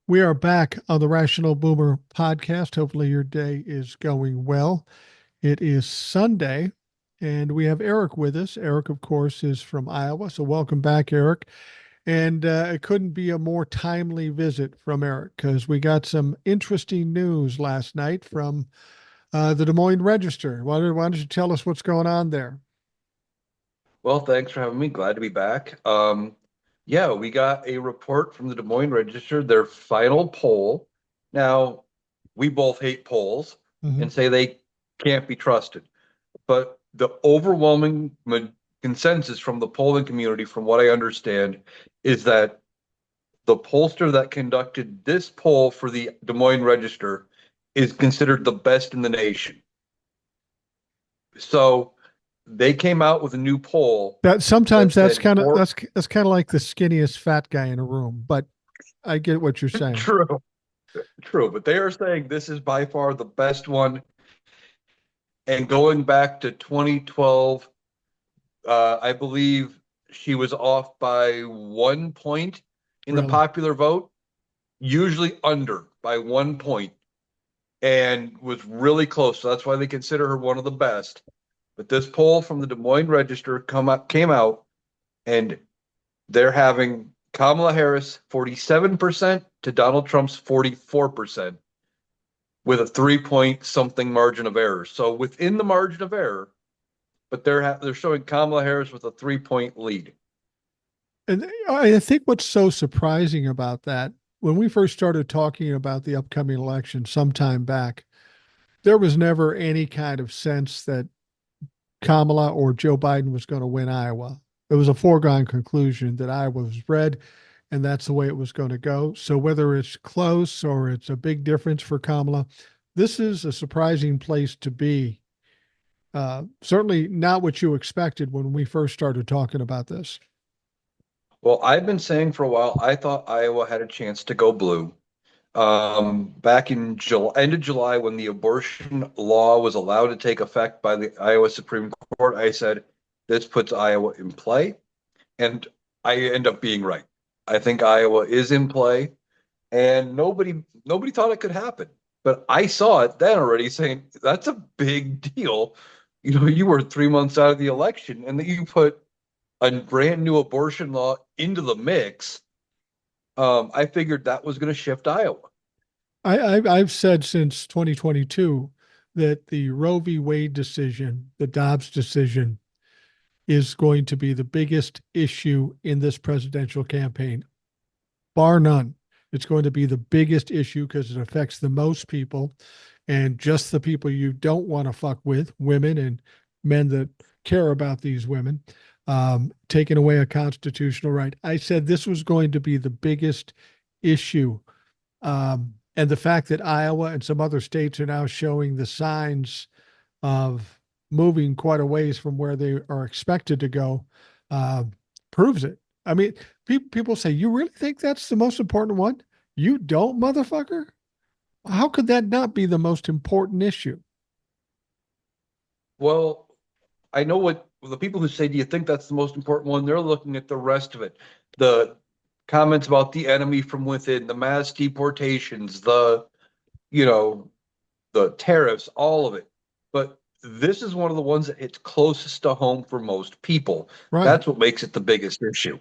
We are back on the Rational Boomer podcast. Hopefully, your day is going well. It is Sunday, and we have Eric with us. Eric, of course, is from Iowa. So, welcome back, Eric. And it couldn't be a more timely visit from Eric because we got some interesting news last night from the Des Moines Register. Why don't you tell us what's going on there? Well, thanks for having me. Glad to be back. Yeah, we got a report from the Des Moines Register, their final poll. Now, we both hate polls Hmm. and say they can't be trusted, but the overwhelming consensus from the polling community, from what I understand, is that the pollster that conducted this poll for the Des Moines Register is considered the best in the nation. So they came out with a new poll That sometimes that that's said kind of for that's kind of like the skinniest fat guy in a room, but I get what you're saying. true. True, but they are saying this is by far the best one. And going back to 2012, I believe she was off by 1 point in the Really. popular vote, usually under by 1 point, and was really close. So that's why they consider her one of the best. But this poll from the Des Moines Register came out, and they're having Kamala Harris 47% to Donald Trump's 44%. With a 3 point something margin of error. So within the margin of error, but they're showing Kamala Harris with a 3 point lead. And I think what's so surprising about that, when we first started talking about the upcoming election some time back, there was never any kind of sense that Kamala or Joe Biden was going to win Iowa. It was a foregone conclusion that Iowa was red and that's the way it was going to go. So whether it's close or it's a big difference for Kamala, this is a surprising place to be. Certainly not what you expected when we first started talking about this. Well, I've been saying for a while I thought Iowa had a chance to go blue. Back in July, end of July, when the abortion law was allowed to take effect by the Iowa Supreme Court, I said this puts Iowa in play, and I end up being right. I think Iowa is in play, and nobody thought it could happen. But I saw it then already, saying that's a big deal. You were 3 months out of the election, and that you put a brand new abortion law into the mix. I figured that was going to shift Iowa. I've said since 2022 that the Roe v. Wade decision, the Dobbs decision, is going to be the biggest issue in this presidential campaign, bar none. It's going to be the biggest issue because it affects the most people and just the people you don't want to fuck with, women and men that care about these women, taking away a constitutional right. I said this was going to be the biggest issue. And the fact that Iowa and some other states are now showing the signs of moving quite a ways from where they are expected to go uh, proves it. I mean, people say, you really think that's the most important one? You don't, motherfucker? How could that not be the most important issue? Well, I know what the people who say, "Do you think that's the most important one?" They're looking at the rest of it. The comments about the enemy from within, the mass deportations, you know, the tariffs, all of it. But this is one of the ones that hits closest to home for most people. Right. That's what makes it the biggest issue.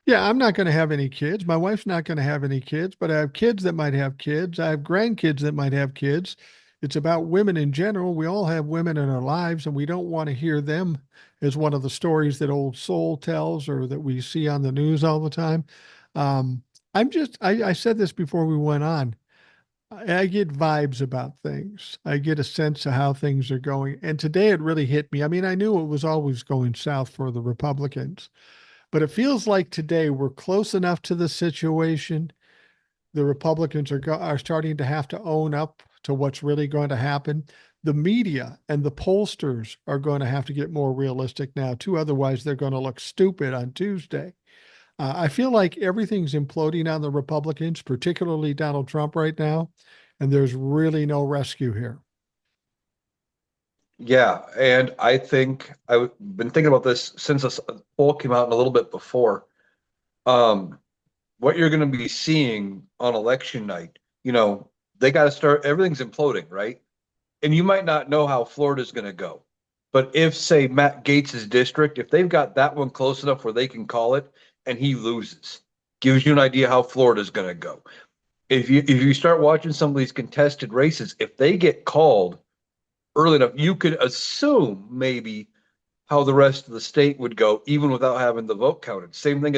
Yeah, I'm not going to have any kids. My wife's not going to have any kids, but I have kids that might have kids. I have grandkids that might have kids. It's about women in general. We all have women in our lives, and we don't want to hear them as one of the stories that old soul tells or that we see on the news all the time. I said this before we went on. I get vibes about things. I get a sense of how things are going. And today it really hit me. I mean, I knew it was always going south for the Republicans, but it feels like today we're close enough to the situation. The Republicans are starting to have to own up to what's really going to happen. The media and the pollsters are going to have to get more realistic now too. Otherwise, they're going to look stupid on Tuesday. I feel like everything's imploding on the Republicans, particularly Donald Trump right now, and there's really no rescue here. Yeah, and I think I've been thinking about this since this poll came out and a little bit before. Um, what you're going to be seeing on election night, they got to start, everything's imploding, right? And you might not know how Florida's going to go. But if, say, Matt Gates's district, if they've got that one close enough where they can call it and he loses, gives you an idea how Florida's going to go. If you start watching some of these contested races, if they get called early enough, you could assume maybe how the rest of the state would go, even without having the vote counted. Same thing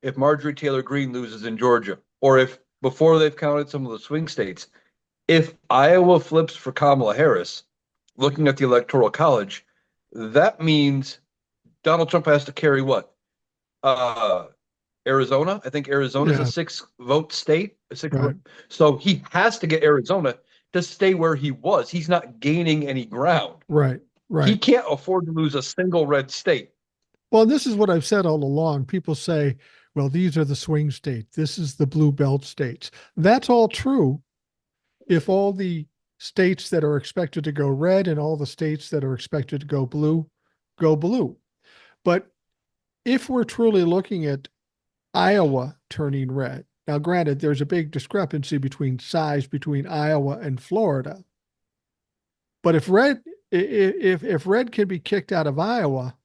if Marjorie Taylor Greene loses in Georgia, or if before they've counted some of the swing states, if Iowa flips for Kamala Harris, looking at the Electoral College, that means Donald Trump has to carry what? Uh, Arizona. I think Arizona is a Yeah, 6 vote state. right, So he has to get Arizona to stay where he was. He's not gaining any ground. right, He right. can't afford to lose a single red state. Well, this is what I've said all along. People say, well, these are the swing states. This is the blue belt states. That's all true if all the states that are expected to go red and all the states that are expected to go blue go blue. But if we're truly looking at Iowa turning red, now granted, there's a big discrepancy between size between Iowa and Florida. But if red can be kicked out of Iowa,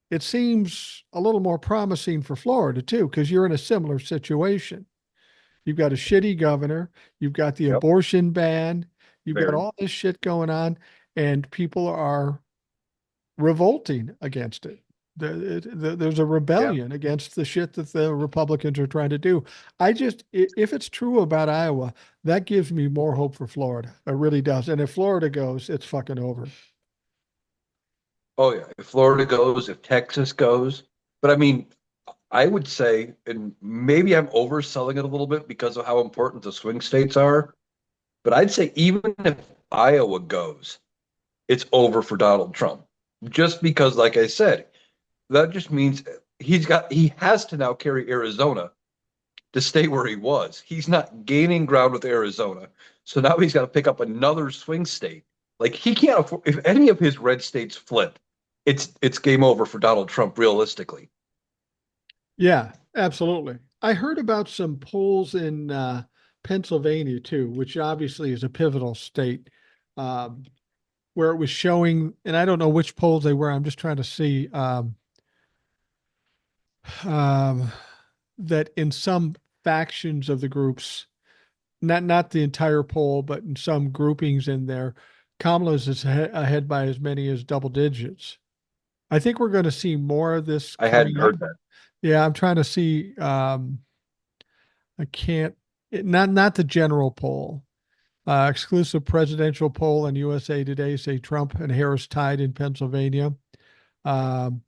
it seems a little more promising for Florida too, because you're in a similar situation. You've got a shitty governor, you've got the Yep. abortion ban, you've got Very. all this shit going on, and people are revolting against it. There's a Yeah. rebellion against the shit that the Republicans are trying to do. If it's true about Iowa, that gives me more hope for Florida. It really does. And if Florida goes, it's fucking over. Oh, yeah. If Florida goes, if Texas goes. But I mean, I would say, and maybe I'm overselling it a little bit because of how important the swing states are, but I'd say even if Iowa goes, it's over for Donald Trump. Just because, like I said, that just means he has to now carry Arizona to stay where he was. He's not gaining ground with Arizona. So now he's got to pick up another swing state. Like he can't afford, if any of his red states flip, it's game over for Donald Trump realistically. Yeah, absolutely. I heard about some polls in Pennsylvania too, which obviously is a pivotal state, um, where it was showing, and I don't know which polls they were. I'm just trying to see um, that in some factions of the groups, not the entire poll, but in some groupings in there, Kamala's is ahead by as many as double digits. I think we're going to see more of this I hadn't coming up. heard that. Yeah, I'm trying to see. I can't. Not the general poll. Exclusive presidential poll on USA Today say Trump and Harris tied in Pennsylvania. Um,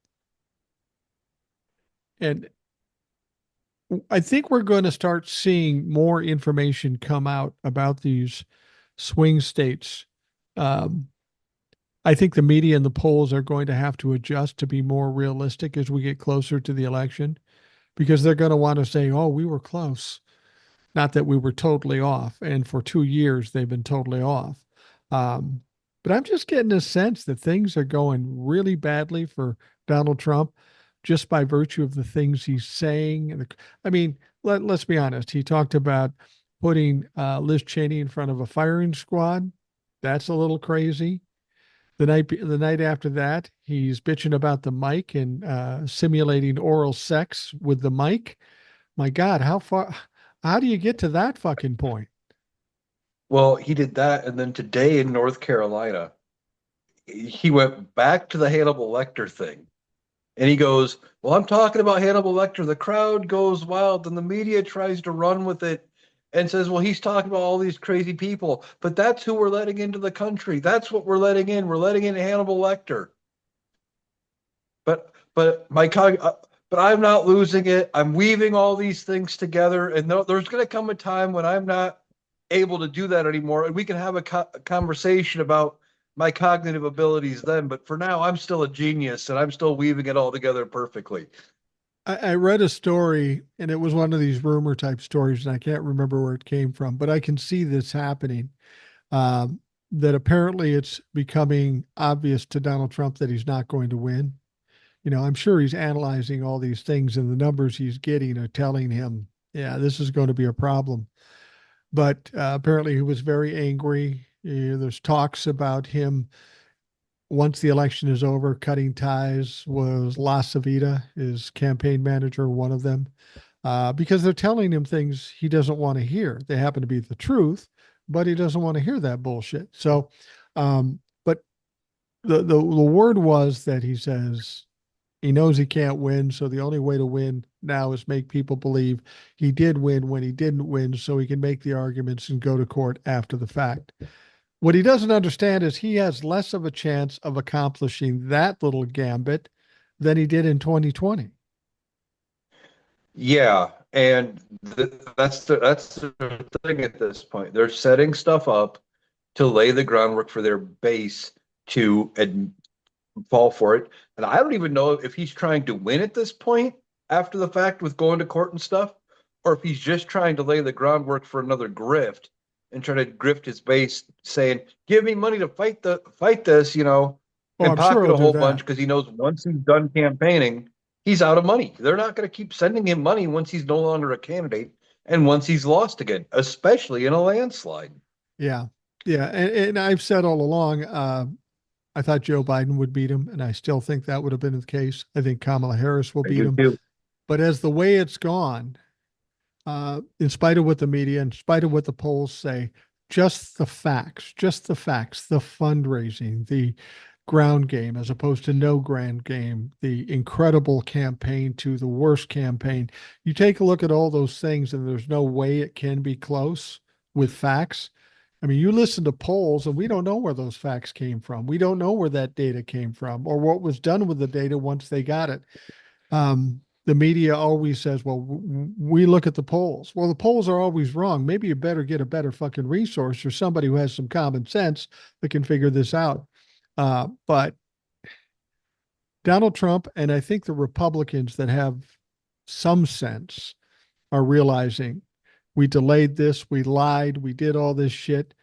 and I think we're going to start seeing more information come out about these swing states. Um, I think the media and the polls are going to have to adjust to be more realistic as we get closer to the election because they're going to want to say, oh, we were close. Not that we were totally off. And for 2 years, they've been totally off. Um, but I'm just getting a sense that things are going really badly for Donald Trump just by virtue of the things he's saying. I mean, let's be honest. He talked about putting Liz Cheney in front of a firing squad. That's a little crazy. The night after that, he's bitching about the mic and simulating oral sex with the mic. My God, how do you get to that fucking point? Well, he did that, and then today in North Carolina, he went back to the Hannibal Lecter thing. And he goes, well, I'm talking about Hannibal Lecter. The crowd goes wild, and the media tries to run with it and says, well, he's talking about all these crazy people, but that's who we're letting into the country. That's what we're letting in. We're letting in Hannibal Lecter. But but I'm not losing it. I'm weaving all these things together, and there's going to come a time when I'm not able to do that anymore, and we can have a conversation about my cognitive abilities then. But for now, I'm still a genius, and I'm still weaving it all together perfectly. I read a story, and it was one of these rumor type stories, and I can't remember where it came from, but I can see this happening. Um, that apparently it's becoming obvious to Donald Trump that he's not going to win. I'm sure he's analyzing all these things, and the numbers he's getting are telling him yeah, this is going to be a problem. But apparently, he was very angry. There's talks about him once the election is over, cutting ties. Was La Savita, his campaign manager, one of them? Because they're telling him things he doesn't want to hear. They happen to be the truth, but he doesn't want to hear that bullshit. So, but the word was that he says he knows he can't win, so the only way to win now is make people believe he did win when he didn't win, so he can make the arguments and go to court after the fact. What he doesn't understand is he has less of a chance of accomplishing that little gambit than he did in 2020. Yeah, and that's the thing at this point. They're setting stuff up to lay the groundwork for their base to fall for it. And I don't even know if he's trying to win at this point after the fact with going to court and stuff, or if he's just trying to lay the groundwork for another grift and try to grift his base, saying, "Give me money to fight this," Oh, and I'm sure pocket he'll a do whole bunch that. because he knows once he's done campaigning, he's out of money. They're not going to keep sending him money once he's no longer a candidate and once he's lost again, especially in a landslide. Yeah. Yeah. And I've said all along, I thought Joe Biden would beat him, and I still think that would have been the case. I think Kamala Harris will I beat do him. too. But as the way it's gone, in spite of what the media, in spite of what the polls say, just the facts, the fundraising, the ground game as opposed to no ground game, the incredible campaign to the worst campaign. You take a look at all those things, and there's no way it can be close with facts. I mean, you listen to polls, and we don't know where those facts came from. We don't know where that data came from or what was done with the data once they got it. The media always says, well, we look at the polls. Well, the polls are always wrong. Maybe you better get a better fucking resource or somebody who has some common sense that can figure this out. But Donald Trump, and I think the Republicans that have some sense, are realizing we delayed this, we lied, we did all this shit,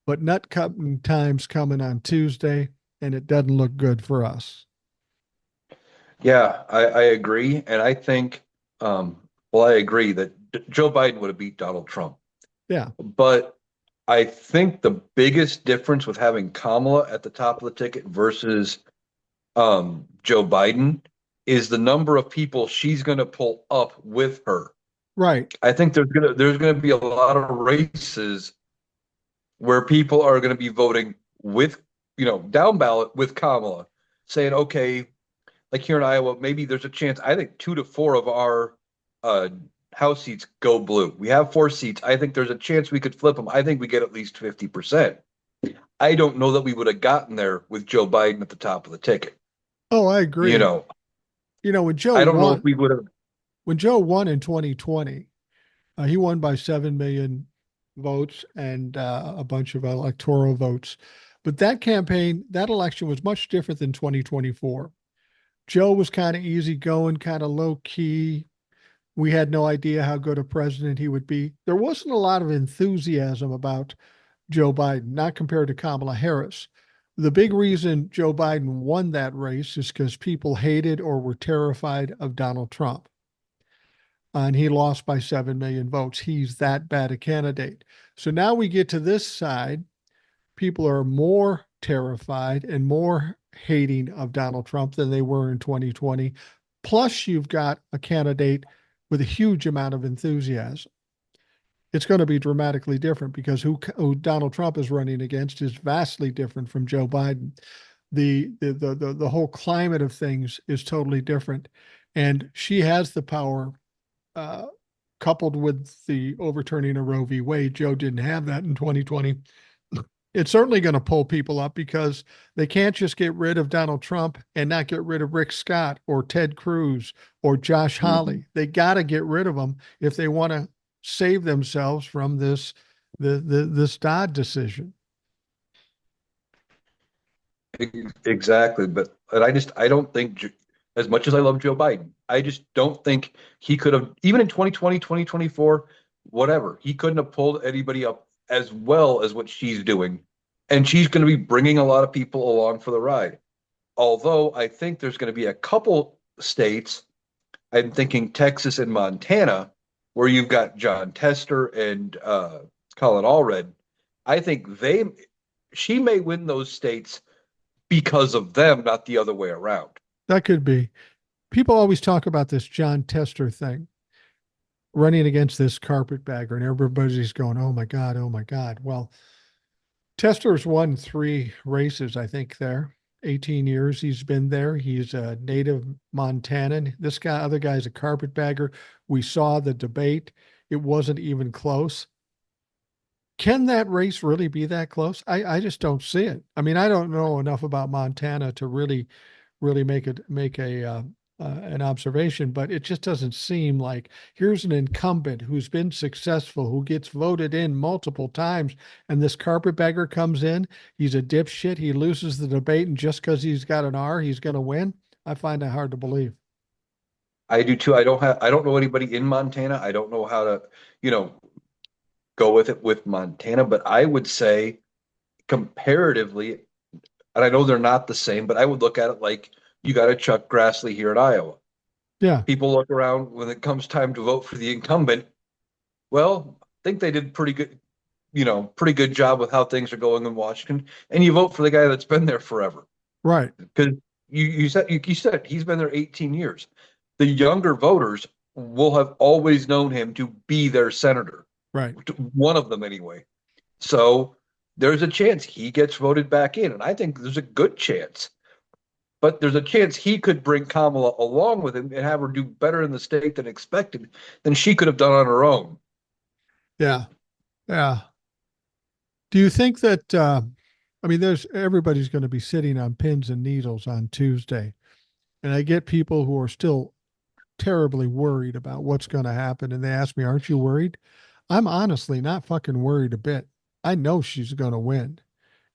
but nut cutting time's coming on Tuesday, and it doesn't look good for us. Yeah, I agree. And I think, well, I agree that Joe Biden would have beat Donald Trump. Yeah, But I think the biggest difference with having Kamala at the top of the ticket versus Joe Biden is the number of people she's going to pull up with her. right. I think there's gonna be a lot of races where people are going to be voting with, down ballot with Kamala, saying, okay, like here in Iowa, maybe there's a chance. I think 2 to 4 of our uh, House seats go blue. We have 4 seats. I think there's a chance we could flip them. I think we get at least 50%. I don't know that we would have gotten there with Joe Biden at the top of the ticket. Oh, I You agree. know, When I don't know if we would have. Joe won in 2020, he won by 7 million votes and a bunch of electoral votes. But that campaign, that election was much different than 2024. Joe was kind of easygoing, kind of low key. We had no idea how good a president he would be. There wasn't a lot of enthusiasm about Joe Biden, not compared to Kamala Harris. The big reason Joe Biden won that race is because people hated or were terrified of Donald Trump. And he lost by 7 million votes. He's that bad a candidate. So now we get to this side. People are more terrified and more hating of Donald Trump than they were in 2020. Plus, you've got a candidate with a huge amount of enthusiasm. It's going to be dramatically different because who Donald Trump is running against is vastly different from Joe Biden. The whole climate of things is totally different, and she has the power. Uh, Coupled with the overturning of Roe v. Wade, Joe didn't have that in 2020. It's certainly going to pull people up because they can't just get rid of Donald Trump and not get rid of Rick Scott or Ted Cruz or Josh Mhm. Hawley. They got to get rid of them if they want to save themselves from this Dodd decision. Exactly, but I don't think, as much as I love Joe Biden, I just don't think he could have, even in 2020, 2024, whatever, he couldn't have pulled anybody up as well as what she's doing. And she's going to be bringing a lot of people along for the ride. Although I think there's going to be a couple states, I'm thinking Texas and Montana, where you've got John Tester and Colin Allred, I think she may win those states because of them, not the other way around. That could be. People always talk about this John Tester thing running against this carpetbagger, and everybody's going, "Oh my God, oh my God." Well, Tester's won 3 races, I think, there. 18 years he's been there. He's a native Montanan. This guy, other guy's a carpetbagger. We saw the debate. It wasn't even close. Can that race really be that close? I just don't see it. I mean, I don't know enough about Montana to really make an observation, but it just doesn't seem like here's an incumbent who's been successful, who gets voted in multiple times, and this carpetbagger comes in. He's a dipshit. He loses the debate, and just because he's got an R, he's going to win. I find that hard to believe. I do too. I don't know anybody in Montana. I don't know how to, you know, go with it with Montana, but I would say comparatively, and I know they're not the same, but I would look at it like you got a Chuck Grassley here in Iowa. Yeah, People look around when it comes time to vote for the incumbent. Well, I think they did pretty good job with how things are going in Washington, and you vote for the guy that's been there forever. right, Because you said he's been there 18 years. The younger voters will have always known him to be their senator, right. one of them anyway. So there's a chance he gets voted back in, and I think there's a good chance. But there's a chance he could bring Kamala along with him and have her do better in the state than expected than she could have done on her own. Yeah, yeah. Do you think that, I mean, everybody's going to be sitting on pins and needles on Tuesday. And I get people who are still terribly worried about what's going to happen. And they ask me, aren't you worried? I'm honestly not fucking worried a bit. I know she's going to win.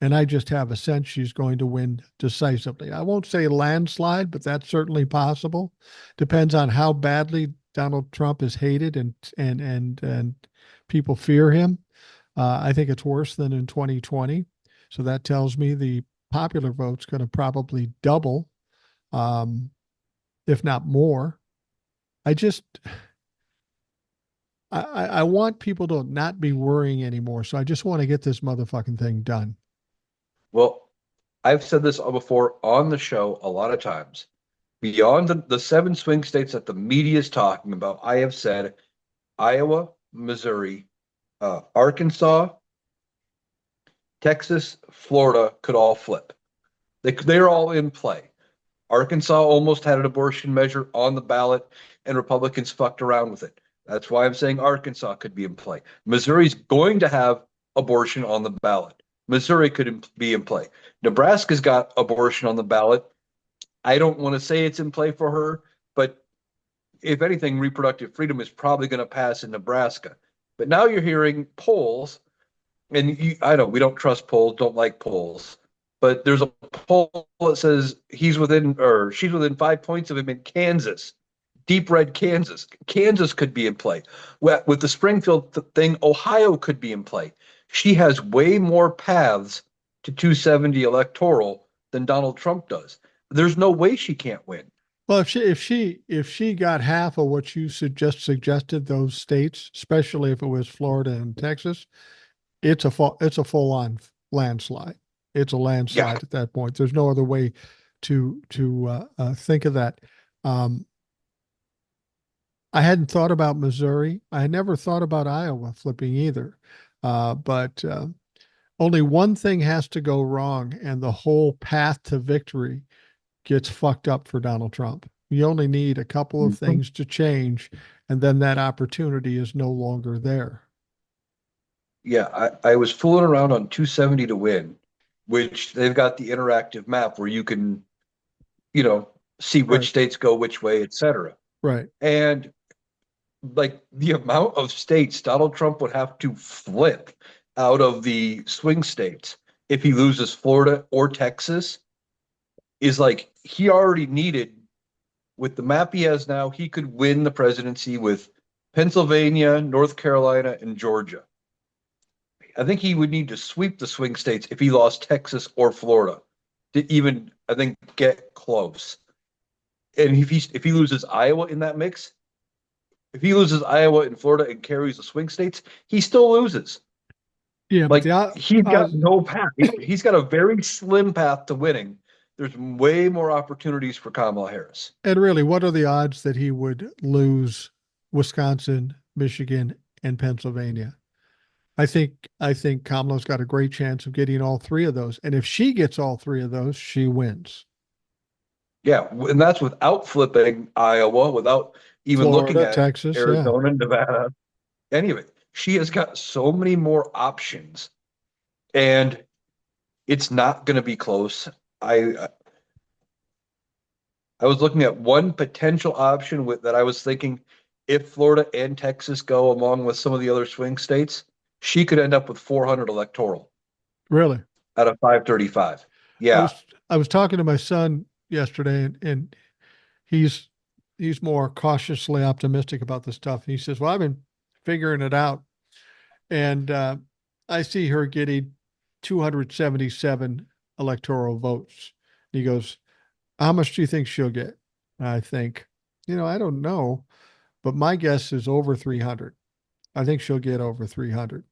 And I just have a sense she's going to win decisively. I won't say landslide, but that's certainly possible. Depends on how badly Donald Trump is hated and people fear him. I think it's worse than in 2020. So that tells me the popular vote's going to probably double, if not more. I just, I want people to not be worrying anymore. So I just want to get this motherfucking thing done. Well, I've said this before on the show a lot of times. Beyond the 7 swing states that the media is talking about, I have said Iowa, Missouri, Arkansas, Texas, Florida could all flip. They're all in play. Arkansas almost had an abortion measure on the ballot, and Republicans fucked around with it. That's why I'm saying Arkansas could be in play. Missouri's going to have abortion on the ballot. Missouri could be in play. Nebraska's got abortion on the ballot. I don't want to say it's in play for her, but if anything, reproductive freedom is probably going to pass in Nebraska. But now you're hearing polls, and I know we don't trust polls, don't like polls, but there's a poll that says he's within or she's within 5 points of him in Kansas, deep red Kansas. Kansas could be in play. With the Springfield thing, Ohio could be in play. She has way more paths to 270 electoral than Donald Trump does. There's no way she can't win. Well, if she got half of what you just suggested, those states, especially if it was Florida and Texas, it's a full on landslide. It's a landslide at that point. There's no other way to think of that. I hadn't thought about Missouri. I had never thought about Iowa flipping either. But only one thing has to go wrong, and the whole path to victory gets fucked up for Donald Trump. You only need a couple of things to change, and then that opportunity is no longer there. Yeah, I was fooling around on 270 to win, which they've got the interactive map where you can, see which states go which way, et cetera. Right. And like the amount of states Donald Trump would have to flip out of the swing states if he loses Florida or Texas is like he already needed with the map he has now, he could win the presidency with Pennsylvania, North Carolina, and Georgia. I think he would need to sweep the swing states if he lost Texas or Florida to even, I think, get close. And if he loses Iowa in that mix, If he loses Iowa and Florida and carries the swing states, he still loses. Yeah, but Like he's got odds, no path. He's got a very slim path to winning. There's way more opportunities for Kamala Harris. and really, what are the odds that he would lose Wisconsin, Michigan, and Pennsylvania? I think Kamala's got a great chance of getting all three of those. And if she gets all three of those, she wins. Yeah, and that's without flipping Iowa, without even looking Florida, at Texas, yeah. Arizona, Nevada, any of it. She has got so many more options, and it's not going to be close. I was looking at one potential option that I was thinking if Florida and Texas go along with some of the other swing states, she could end up with 400 electoral Really. out of 535. I Yeah. was I was talking to my son yesterday, and he's he's more cautiously optimistic about this stuff. He says, "Well, I've been figuring it out, and I see her getting 277 electoral votes." He goes, "How much do you think she'll get?" I think, I don't know, but my guess is over 300. I think she'll get over 300.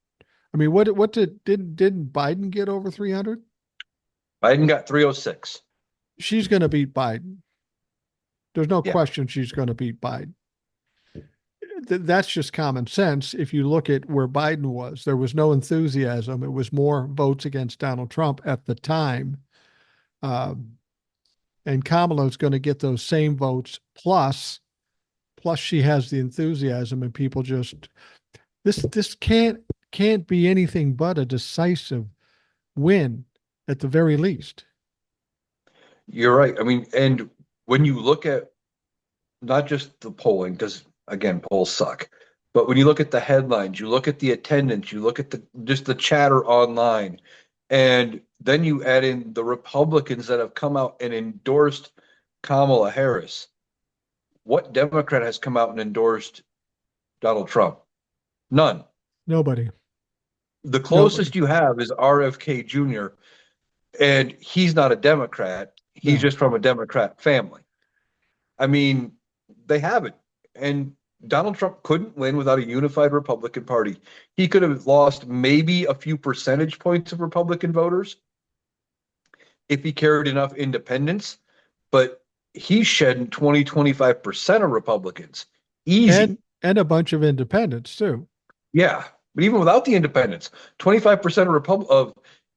I mean, didn't Biden get over 300? Biden got 306. She's going to beat Biden. There's no Yeah. question she's going to beat Biden. That's just common sense. If you look at where Biden was, there was no enthusiasm. It was more votes against Donald Trump at the time. Um, and Kamala is going to get those same votes plus she has the enthusiasm, and people just this can't be anything but a decisive win at the very least. You're right. I mean, and when you look at not just the polling, because again, polls suck, but when you look at the headlines, you look at the attendance, you look at the just the chatter online, and then you add in the Republicans that have come out and endorsed Kamala Harris. What Democrat has come out and endorsed Donald Trump? None. Nobody. The Nobody. closest you have is RFK Jr., and he's not a Democrat. He's No. just from a Democrat family. I mean, they haven't. And Donald Trump couldn't win without a unified Republican Party. He could have lost maybe a few percentage points of Republican voters if he carried enough independents, but he's shedding 25% of Republicans. And Easy. and a bunch of independents too. Yeah. But even without the independents, 25% of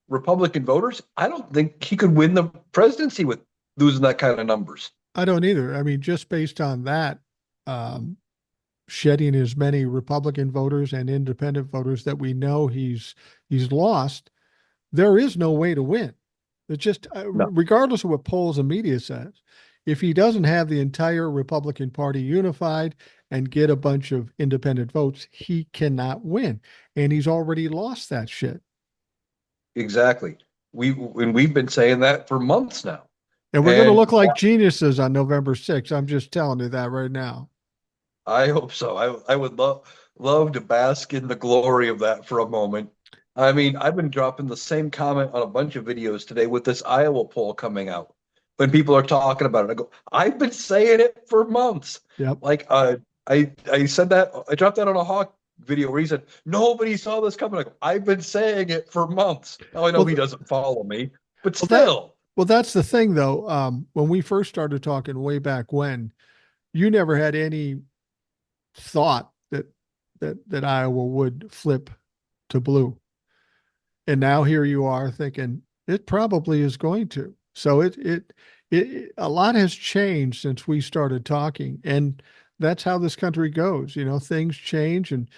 Republican voters, I don't think he could win the presidency with losing that kind of numbers. I don't either. I mean, just based on that, um, shedding as many Republican voters and independent voters that we know he's lost, there is no way to win. It's just No, regardless of what polls and media says, if he doesn't have the entire Republican Party unified and get a bunch of independent votes, he cannot win, and he's already lost that shit. exactly. We've been saying that for months now. And we're going to And look like geniuses on November 6th. I'm just telling you that right now. I hope so. I would love to bask in the glory of that for a moment. I mean, I've been dropping the same comment on a bunch of videos today with this Iowa poll coming out. When people are talking about it, I go, I've been saying it for months. Yep. Like I said that I dropped that on a Hawk video where he said nobody saw this coming. I go, I've been saying it for months. Now I know Well, he doesn't follow me, but well, that still. well, that's the thing, though. When we first started talking way back when, you never had any thought that Iowa would flip to blue, and now here you are thinking it probably is going to. So it a lot has changed since we started talking, and that's how this country goes. Things change, and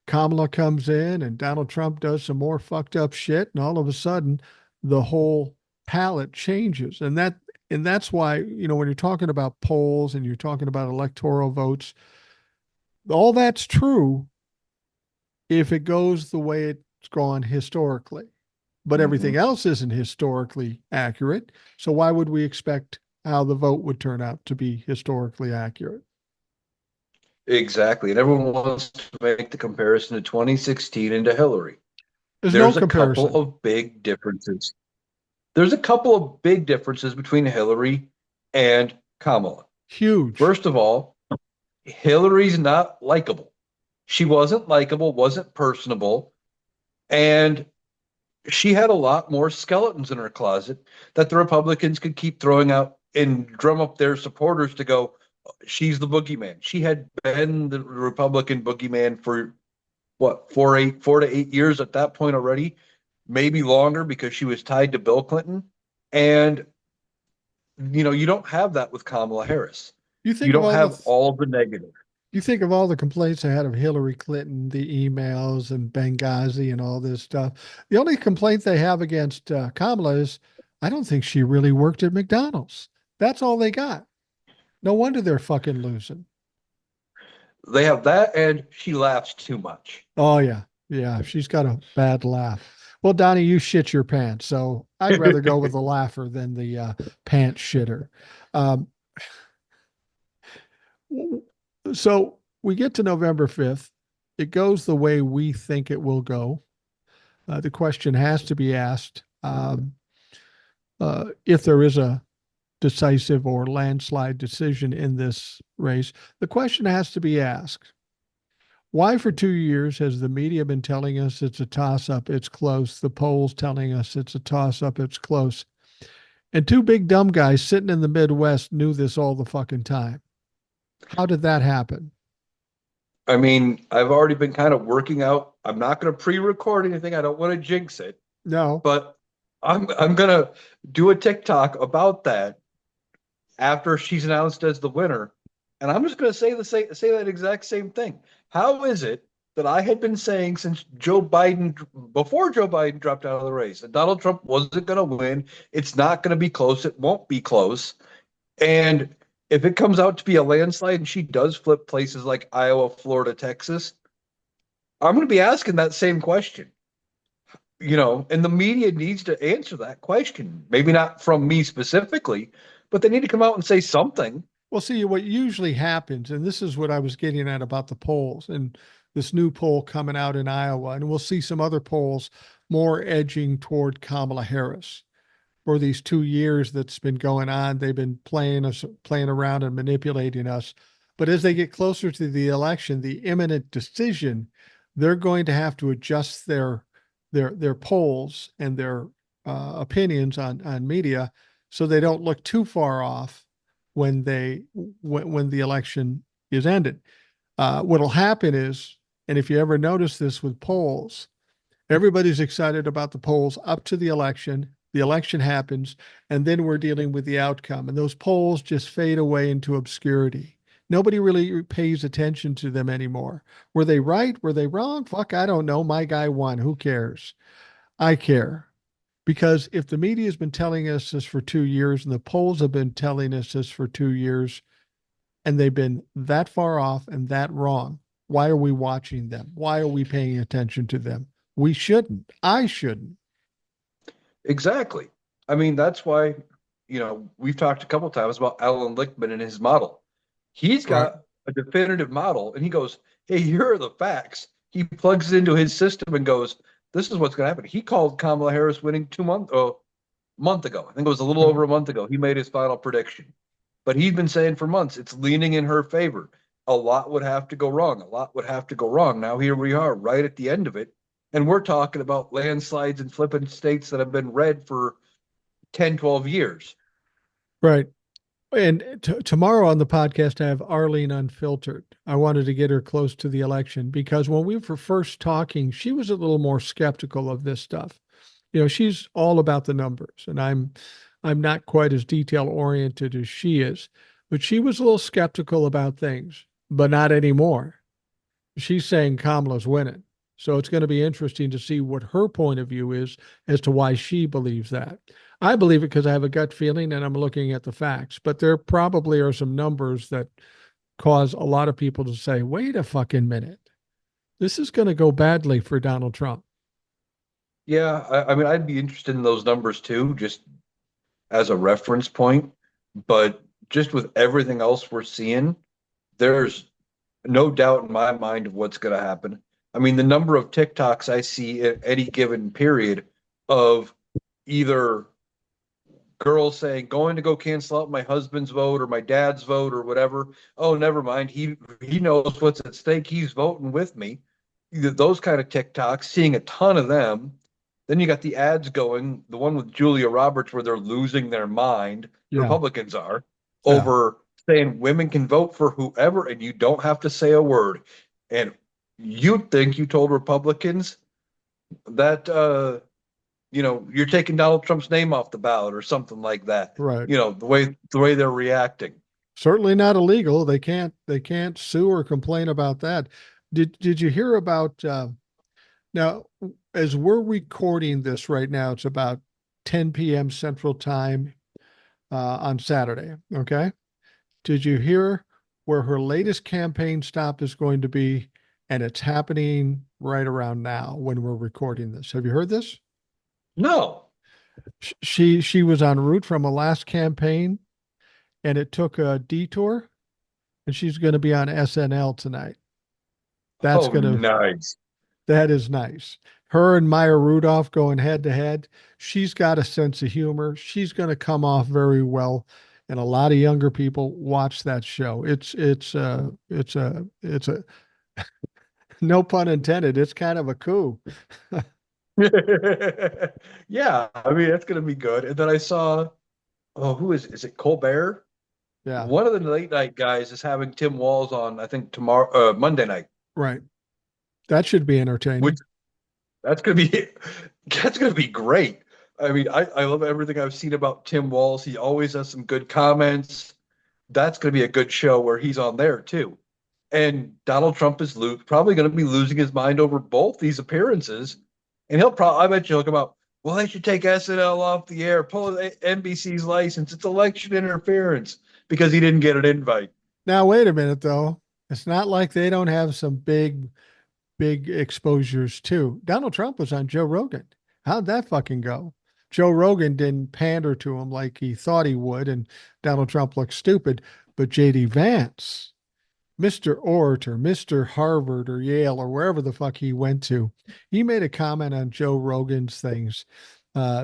Kamala comes in, and Donald Trump does some more fucked up shit, and all of a sudden, the whole palette changes, and that's why when you're talking about polls and you're talking about electoral votes, all that's true if it goes the way it's gone historically. But everything Mhm. else isn't historically accurate. So why would we expect how the vote would turn out to be historically accurate? Exactly. And everyone wants to make the comparison to 2016 and to Hillary. There's no There's a couple comparison. of big differences. There's a couple of big differences between Hillary and Kamala. Huge. First of all, Hillary's not likable. She wasn't likable, wasn't personable, and she had a lot more skeletons in her closet that the Republicans could keep throwing out and drum up their supporters to go, she's the boogeyman. She had been the Republican boogeyman for what, 4 to 8 years at that point already, maybe longer because she was tied to Bill Clinton. And, you don't have that with Kamala Harris. You You think of don't all have the all the negative. you think of all the complaints I had of Hillary Clinton, the emails and Benghazi and all this stuff. The only complaint they have against Kamala is I don't think she really worked at McDonald's. That's all they got. No wonder they're fucking losing. They have that, and she laughs too much. Oh yeah, yeah. She's got a bad laugh. Well, Donnie, you shit your pants, so I'd rather go with the laugher than the pants shitter. Um, so we get to November 5th. It goes the way we think it will go. The question has to be asked if there is a decisive or landslide decision in this race. The question has to be asked, why for 2 years has the media been telling us it's a toss up, it's close? The polls telling us it's a toss up, it's close. And two big dumb guys sitting in the Midwest knew this all the fucking time. How did that happen? I mean, I've already been kind of working out. I'm not going to pre-record anything. I don't want to jinx it, No. but I'm going to do a TikTok about that after she's announced as the winner. And I'm just going to say that exact same thing. How is it that I had been saying since before Joe Biden dropped out of the race, that Donald Trump wasn't going to win? It's not going to be close. It won't be close. And if it comes out to be a landslide and she does flip places like Iowa, Florida, Texas, I'm going to be asking that same question. And the media needs to answer that question. Maybe not from me specifically, but they need to come out and say something. Well, see, what usually happens, and this is what I was getting at about the polls and this new poll coming out in Iowa, and we'll see some other polls more edging toward Kamala Harris. For these 2 years that's been going on, they've been playing around and manipulating us. But as they get closer to the election, the imminent decision, they're going to have to adjust their polls and their opinions on media so they don't look too far off when the election is ended. What'll happen is, and if you ever notice this with polls, everybody's excited about the polls up to the election. The election happens, and then we're dealing with the outcome. And those polls just fade away into obscurity. Nobody really pays attention to them anymore. Were they right? Were they wrong? Fuck, I don't know. My guy won. Who cares? I care. Because if the media has been telling us this for 2 years and the polls have been telling us this for 2 years and they've been that far off and that wrong, why are we watching them? Why are we paying attention to them? We shouldn't. I shouldn't. Exactly. I mean, that's why, we've talked a couple of times about Alan Lichtman and his model. He's Right. got a definitive model and he goes, hey, here are the facts. He plugs it into his system and goes, this is what's going to happen. He called Kamala Harris winning 2 month ago. I think it was a little over a month ago. He made his final prediction. But he'd been saying for months, it's leaning in her favor. A lot would have to go wrong. A lot would have to go wrong. Now here we are right at the end of it. And we're talking about landslides and flipping states that have been red for 10, 12 years. Right. And tomorrow on the podcast, I have Arlene Unfiltered. I wanted to get her close to the election because when we were first talking, she was a little more skeptical of this stuff. She's all about the numbers, and I'm not quite as detail oriented as she is, but she was a little skeptical about things, but not anymore. She's saying Kamala's winning. So it's going to be interesting to see what her point of view is as to why she believes that. I believe it because I have a gut feeling and I'm looking at the facts, but there probably are some numbers that cause a lot of people to say, wait a fucking minute. This is going to go badly for Donald Trump. Yeah, I mean, I'd be interested in those numbers too, just as a reference point. But just with everything else we're seeing, there's no doubt in my mind of what's going to happen. I mean, the number of TikToks I see at any given period of either girls saying, going to go cancel out my husband's vote or my dad's vote or whatever. Oh, never mind. He knows what's at stake. He's voting with me. Those kind of TikToks, seeing a ton of them. Then you got the ads going, the one with Julia Roberts where they're losing their mind, Yeah. Republicans are, Yeah. over saying women can vote for whoever and you don't have to say a word. And you think you told Republicans that you're taking Donald Trump's name off the ballot or something like that. Right. The way they're reacting. Certainly not illegal. They can't sue or complain about that. Did you hear about now as we're recording this right now, it's about 10 p.m. Central Time on Saturday. Okay. Did you hear where her latest campaign stop is going to be? And it's happening right around now when we're recording this. Have you heard this? No. She was en route from a last campaign and it took a detour and she's going to be on SNL tonight. That's Oh, going to, nice. that is nice. Her and Maya Rudolph going head to head. She's got a sense of humor. She's going to come off very well. And a lot of younger people watch that show. It's a no pun intended. It's kind of a coup. Yeah, I mean that's gonna be good. And then I saw, oh, who is it? Colbert? Yeah, One of the late night guys is having Tim Walz on, I think tomorrow, Monday night, right. That should be which entertaining. that's gonna be that's gonna be great. I mean, I love everything I've seen about Tim Walz. He always has some good comments. That's gonna be a good show where he's on there too. And Donald Trump is probably going to be losing his mind over both these appearances. And I bet you he'll come out, well, they should take SNL off the air, pull NBC's license. It's election interference because he didn't get an invite. Now, wait a minute, though. It's not like they don't have some big exposures too. Donald Trump was on Joe Rogan. How'd that fucking go? Joe Rogan didn't pander to him like he thought he would, and Donald Trump looked stupid. But JD Vance, Mr. Orator, Mr. Harvard or Yale or wherever the fuck he went to, he made a comment on Joe Rogan's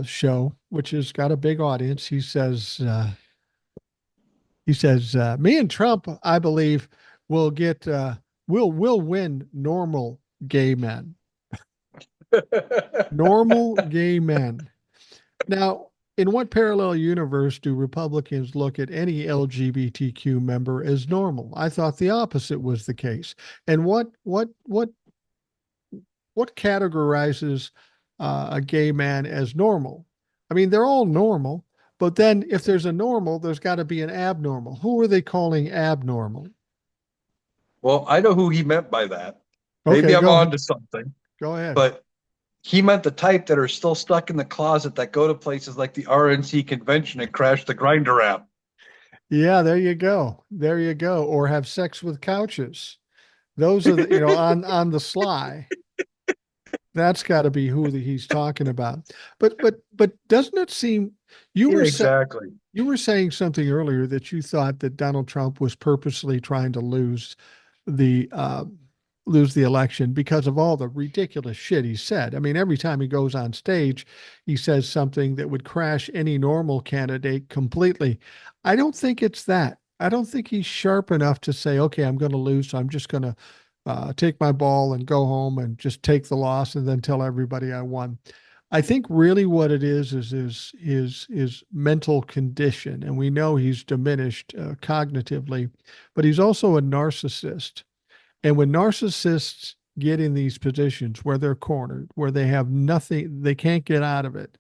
show, which has got a big audience. He says, me and Trump, I believe, will get will win normal gay men. Normal gay men. Now, in what parallel universe do Republicans look at any LGBTQ member as normal? I thought the opposite was the case. And what categorizes a gay man as normal? I mean, they're all normal, but then if there's a normal, there's got to be an abnormal. Who are they calling abnormal? Well, I know who he meant by that. Okay, Maybe I'm go on ahead. to something, Go ahead. but he meant the type that are still stuck in the closet that go to places like the RNC convention and crash the grinder app. Yeah, there you go. There you go. Or have sex with couches. Those are on the sly. That's got to be who he's talking about. But doesn't it seem you Yeah, were sa- exactly. you were saying something earlier that you thought that Donald Trump was purposely trying to the uh, lose the election because of all the ridiculous shit he said. I mean, every time he goes on stage, he says something that would crash any normal candidate completely. I don't think it's that. I don't think he's sharp enough to say, okay, I'm going to lose, so I'm just going to take my ball and go home and just take the loss and then tell everybody I won. I think really what it is his mental condition, and we know he's diminished cognitively, but he's also a narcissist. And when narcissists get in these positions where they're cornered, where they have nothing, they can't get out of it,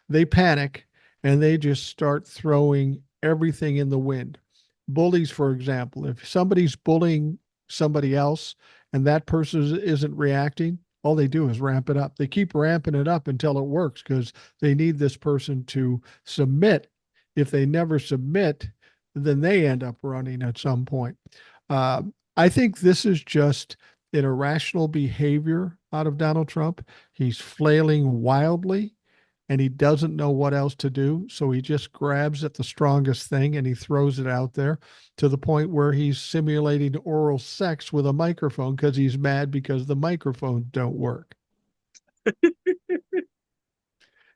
they panic and they just start throwing everything in the wind. Bullies, for example, if somebody's bullying somebody else and that person isn't reacting, all they do is ramp it up. They keep ramping it up until it works because they need this person to submit. If they never submit, then they end up running at some point. Uh, I think this is just an irrational behavior out of Donald Trump. He's flailing wildly and he doesn't know what else to do. So he just grabs at the strongest thing and he throws it out there to the point where he's simulating oral sex with a microphone because he's mad because the microphones don't work.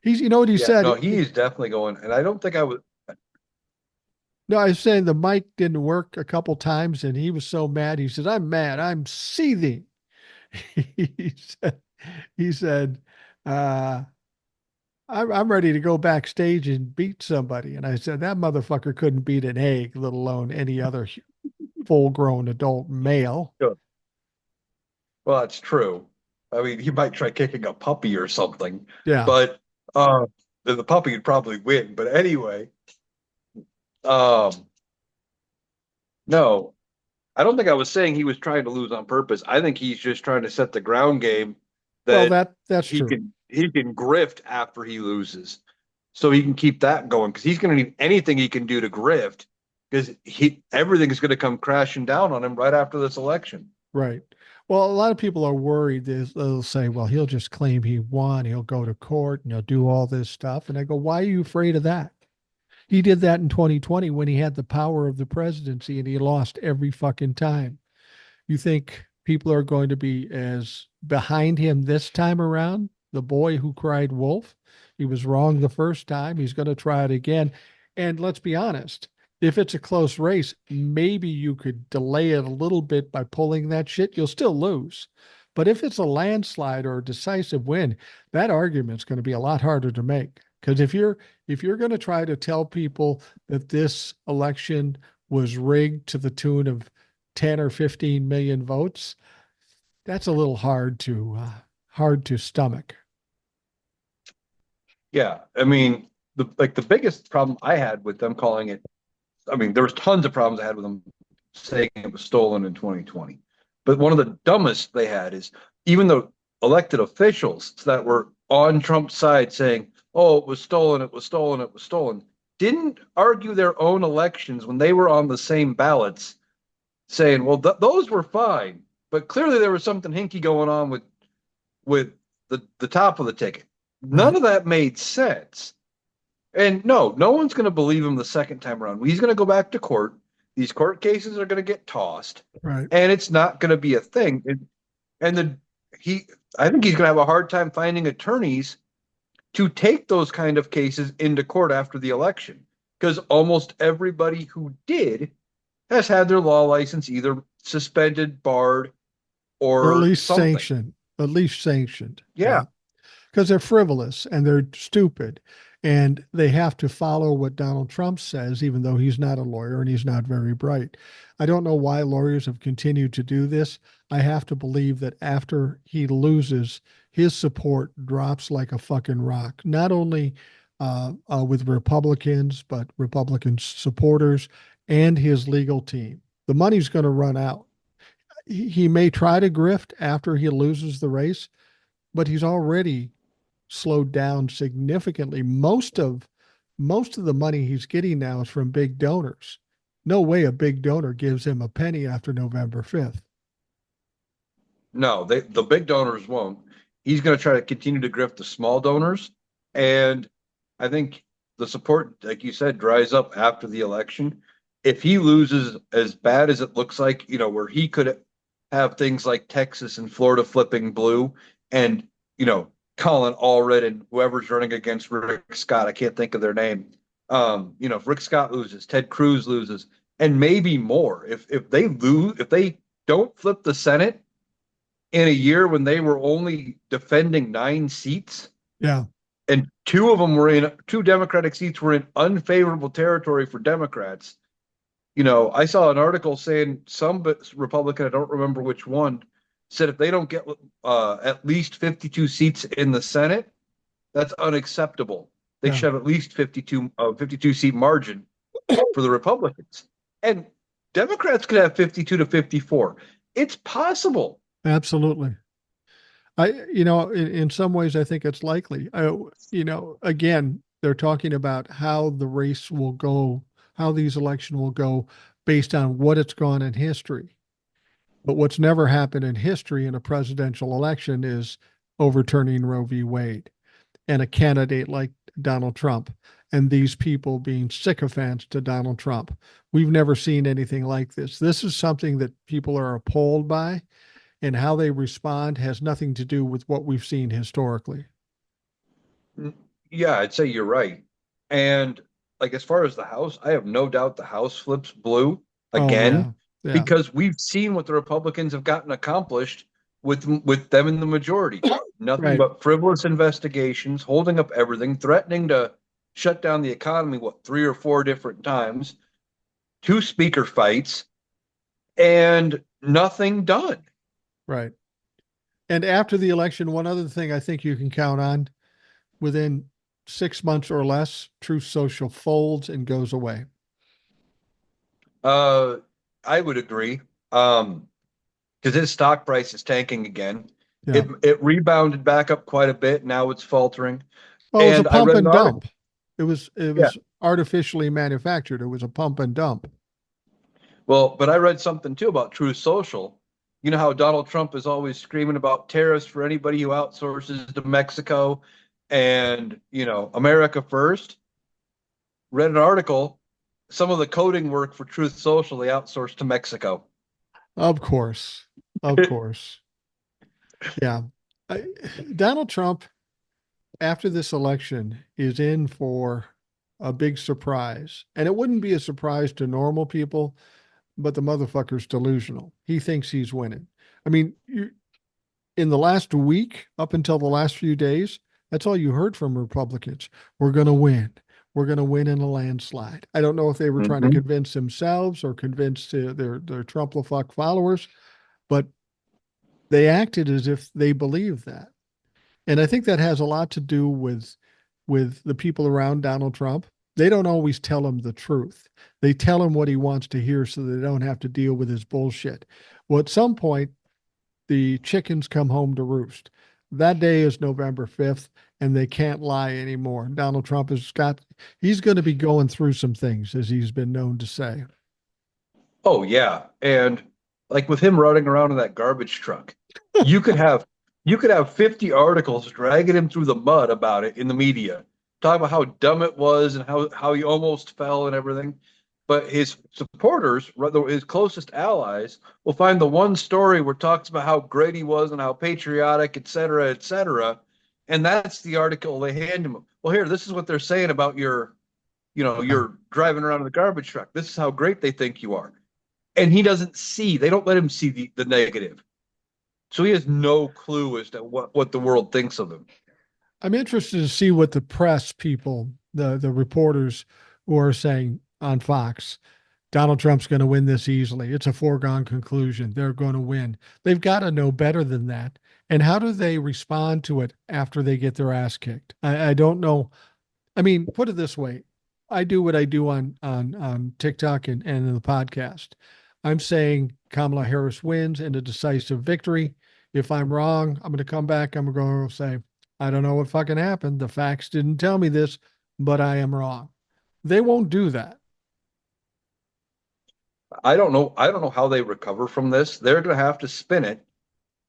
You know what he Yeah, said? no, he's definitely going, and I don't think I would. No, I was saying the mic didn't work a couple times and he was so mad. He said, I'm mad. I'm seething. he said, he said, uh, I'm ready to go backstage and beat somebody. And I said, that motherfucker couldn't beat an egg, let alone any other full grown adult male. Well, that's true. I mean, he might try kicking a puppy or something, Yeah. but uh, the puppy would probably win. But anyway, um, no, I don't think I was saying he was trying to lose on purpose. I think he's just trying to set the ground game Well, that that's true. he can grift after he loses, so he can keep that going because he's going to need anything he can do to grift because he everything is going to come crashing down on him right after this election. Right. Well, a lot of people are worried. They'll say, well, he'll just claim he won. He'll go to court and he'll do all this stuff. And I go, why are you afraid of that? He did that in 2020 when he had the power of the presidency and he lost every fucking time. You think people are going to be as behind him this time around? The boy who cried wolf, he was wrong the first time. He's going to try it again. And let's be honest, if it's a close race, maybe you could delay it a little bit by pulling that shit. You'll still lose. But if it's a landslide or a decisive win, that argument's going to be a lot harder to make. Because if you're going to try to tell people that this election was rigged to the tune of 10 or 15 million votes, that's a little hard to stomach. Yeah, I mean, the biggest problem I had with them calling it, I mean, there was tons of problems I had with them saying it was stolen in 2020. But one of the dumbest they had is even the elected officials that were on Trump's side saying, "Oh, it was stolen, it was stolen, it was stolen," didn't argue their own elections when they were on the same ballots, saying, "Well, those were fine," but clearly there was something hinky going on with the top of the ticket. None Right. of that made sense. And no one's going to believe him the second time around. He's going to go back to court. These court cases are going to get tossed, Right. and it's not going to be a thing. And the he, I think he's going to have a hard time finding attorneys to take those kind of cases into court after the election because almost everybody who did has had their law license either suspended, barred, Or at or least something. sanctioned. At least sanctioned. Yeah, Yeah. Because they're frivolous and they're stupid and they have to follow what Donald Trump says, even though he's not a lawyer and he's not very bright. I don't know why lawyers have continued to do this. I have to believe that after he loses, his support drops like a fucking rock, not only with Republicans, but Republican supporters and his legal team. The money's going to run out. He may try to grift after he loses the race, but he's already slowed down significantly. Most of the money he's getting now is from big donors. No way a big donor gives him a penny after November 5th. no, the big donors won't. He's going to try to continue to grift the small donors, and I think the support, like you said, dries up after the election. If he loses as bad as it looks like, where he could have things like Texas and Florida flipping blue, and Colin Allred and whoever's running against Rick Scott, I can't think of their name. If Rick Scott loses, Ted Cruz loses, and maybe more. If they lose, if they don't flip the Senate in a year when they were only defending 9 seats, Yeah. and two Democratic seats were in unfavorable territory for Democrats. I saw an article saying some Republican, I don't remember which one, said if they don't get at least 52 seats in the Senate, that's unacceptable. They Yeah. should have at least 52 seat margin for the Republicans. And Democrats could have 52 to 54. It's possible. Absolutely. In some ways, I think it's likely. Again, they're talking about how the race will go, how these elections will go based on what it's gone in history. But what's never happened in history in a presidential election is overturning Roe v. Wade and a candidate like Donald Trump and these people being sycophants to Donald Trump. We've never seen anything like this. This is something that people are appalled by, and how they respond has nothing to do with what we've seen historically. Yeah, I'd say you're right. And like as far as the House, I have no doubt the House flips blue Oh again yeah. Yeah. because we've seen what the Republicans have gotten accomplished with them in the majority. Nothing Right. but frivolous investigations, holding up everything, threatening to shut down the economy, what, 3 or 4 different times, 2 speaker fights, and nothing done. Right. And after the election, one other thing I think you can count on within 6 months or less, Truth Social folds and goes away. Uh, I would agree. Because his stock price is tanking again. Yeah. It rebounded back up quite a bit. Now it's faltering. Well, it was a And I pump read an and article. dump. It Yeah. was artificially manufactured. It was a pump and dump. Well, but I read something too about Truth Social. You know how Donald Trump is always screaming about tariffs for anybody who outsources to Mexico and, America first. Read an article. Some of the coding work for Truth Social they outsourced to Mexico. Of course. Of course. Yeah. I, Donald Trump, after this election, is in for a big surprise. And it wouldn't be a surprise to normal people, but the motherfucker's delusional. He thinks he's winning. I mean, in the last week, up until the last few days, that's all you heard from Republicans. We're going to win. We're going to win in a landslide. I don't know if they were trying to Mhm. convince themselves or convince their Trump fuck followers, but they acted as if they believed that. And I think that has a lot to do with the people around Donald Trump. They don't always tell him the truth. They tell him what he wants to hear so they don't have to deal with his bullshit. Well, at some point, the chickens come home to roost. That day is November 5th, and they can't lie anymore. Donald Trump he's going to be going through some things, as he's been known to say. Oh yeah. And like with him running around in that garbage truck, you could have you could have 50 articles dragging him through the mud about it in the media, talking about how dumb it was and how he almost fell and everything. But his supporters, rather his closest allies, will find the one story where it talks about how great he was and how patriotic, et cetera, et cetera. And that's the article they hand him. Well, here, this is what they're saying about Yeah. you're driving around in the garbage truck. This is how great they think you are, and he doesn't see, they don't let him see the negative. So he has no clue as to what the world thinks of him. I'm interested to see what the press people, the reporters who are saying on Fox, Donald Trump's going to win this easily. It's a foregone conclusion. They're going to win. They've got to know better than that. And how do they respond to it after they get their ass kicked? I don't know. I mean, put it this way. I do what I do on TikTok and in the podcast. I'm saying Kamala Harris wins in a decisive victory. If I'm wrong, I'm going to come back. I'm going to say, I don't know what fucking happened. The facts didn't tell me this, but I am wrong. They won't do that. I don't know how they recover from this. They're going to have to spin it,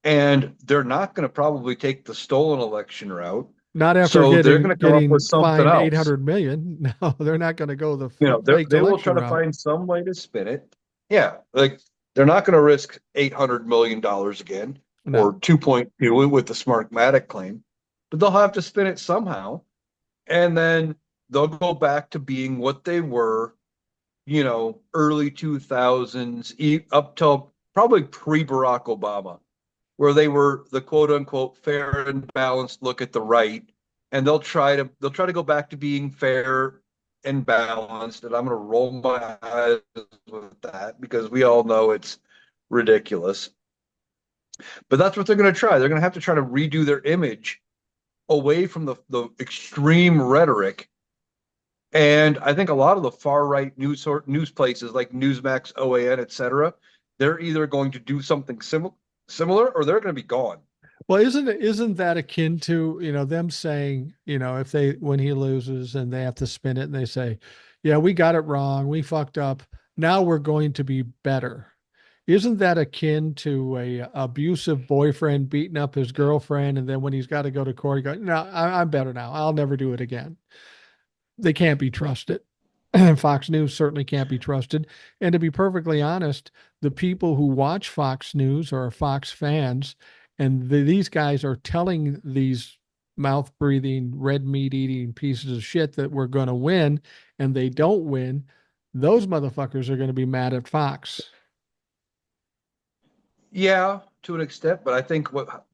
and they're not going to probably take the stolen election route. Not after So they're going to come up with getting something fined else. 800 million. No, they're not going to go the They faked they will try election to route. find some way to spin it. Yeah, like they're not going to risk $800 million again or No. 2.2 with the Smartmatic claim, but they'll have to spin it somehow, and then they'll go back to being what they were, early 2000s, up till probably pre-Barack Obama, where they were the quote unquote fair and balanced look at the right. And they'll try to go back to being fair and balanced. And I'm going to roll my eyes with that because we all know it's ridiculous. But that's what they're going to try. They're going to have to try to redo their image away from the extreme rhetoric. And I think a lot of the far right news places like Newsmax, OAN, et cetera, they're either going to do something similar or they're going to be gone. Well, isn't that akin to, them saying, if they when he loses and they have to spin it and they say, yeah, we got it wrong, we fucked up. Now we're going to be better. Isn't that akin to a abusive boyfriend beating up his girlfriend, and then when he's got to go to court, he goes, "No, I'm better now. I'll never do it again." They can't be trusted. Fox News certainly can't be trusted. And to be perfectly honest, the people who watch Fox News are Fox fans, and these guys are telling these mouth breathing, red meat eating pieces of shit that we're going to win, and they don't win, those motherfuckers are going to be mad at Fox. Yeah, to an extent, but I think what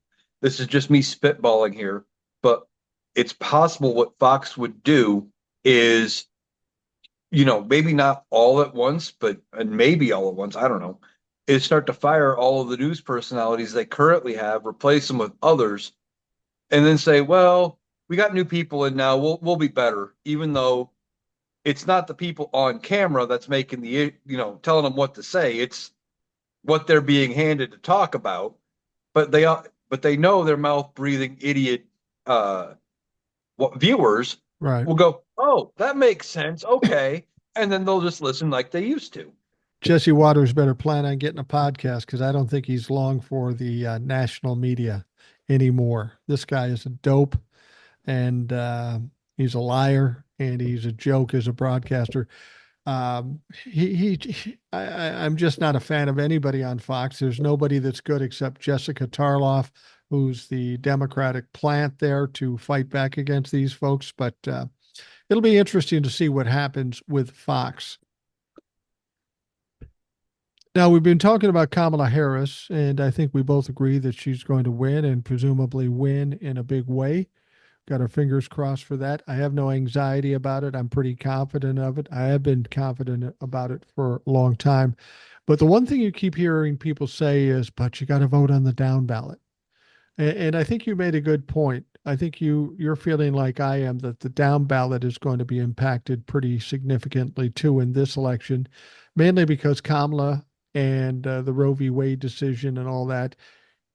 this is just me spitballing here, but it's possible what Fox would do is, maybe not all at once, but and maybe all at once, I don't know, is start to fire all of the news personalities they currently have, replace them with others, and then say, well, we got new people in now, we'll be better, even though it's not the people on camera that's making telling them what to say. It's what they're being handed to talk about, but they know their mouth breathing idiot uh viewers Right. will go, oh, that makes sense, okay, and then they'll just listen like they used to. Jesse Waters better plan on getting a podcast because I don't think he's long for the national media anymore. This guy is a dope, and he's a liar, and he's a joke as a broadcaster. I'm just not a fan of anybody on Fox. There's nobody that's good except Jessica Tarloff, who's the Democratic plant there to fight back against these folks. But it'll be interesting to see what happens with Fox. Now, we've been talking about Kamala Harris, and I think we both agree that she's going to win and presumably win in a big way. Got our fingers crossed for that. I have no anxiety about it. I'm pretty confident of it. I have been confident about it for a long time. But the one thing you keep hearing people say is, but you got to vote on the down ballot. And I think you made a good point. I think you're feeling like I am that the down ballot is going to be impacted pretty significantly too in this election, mainly because Kamala and the Roe v. Wade decision and all that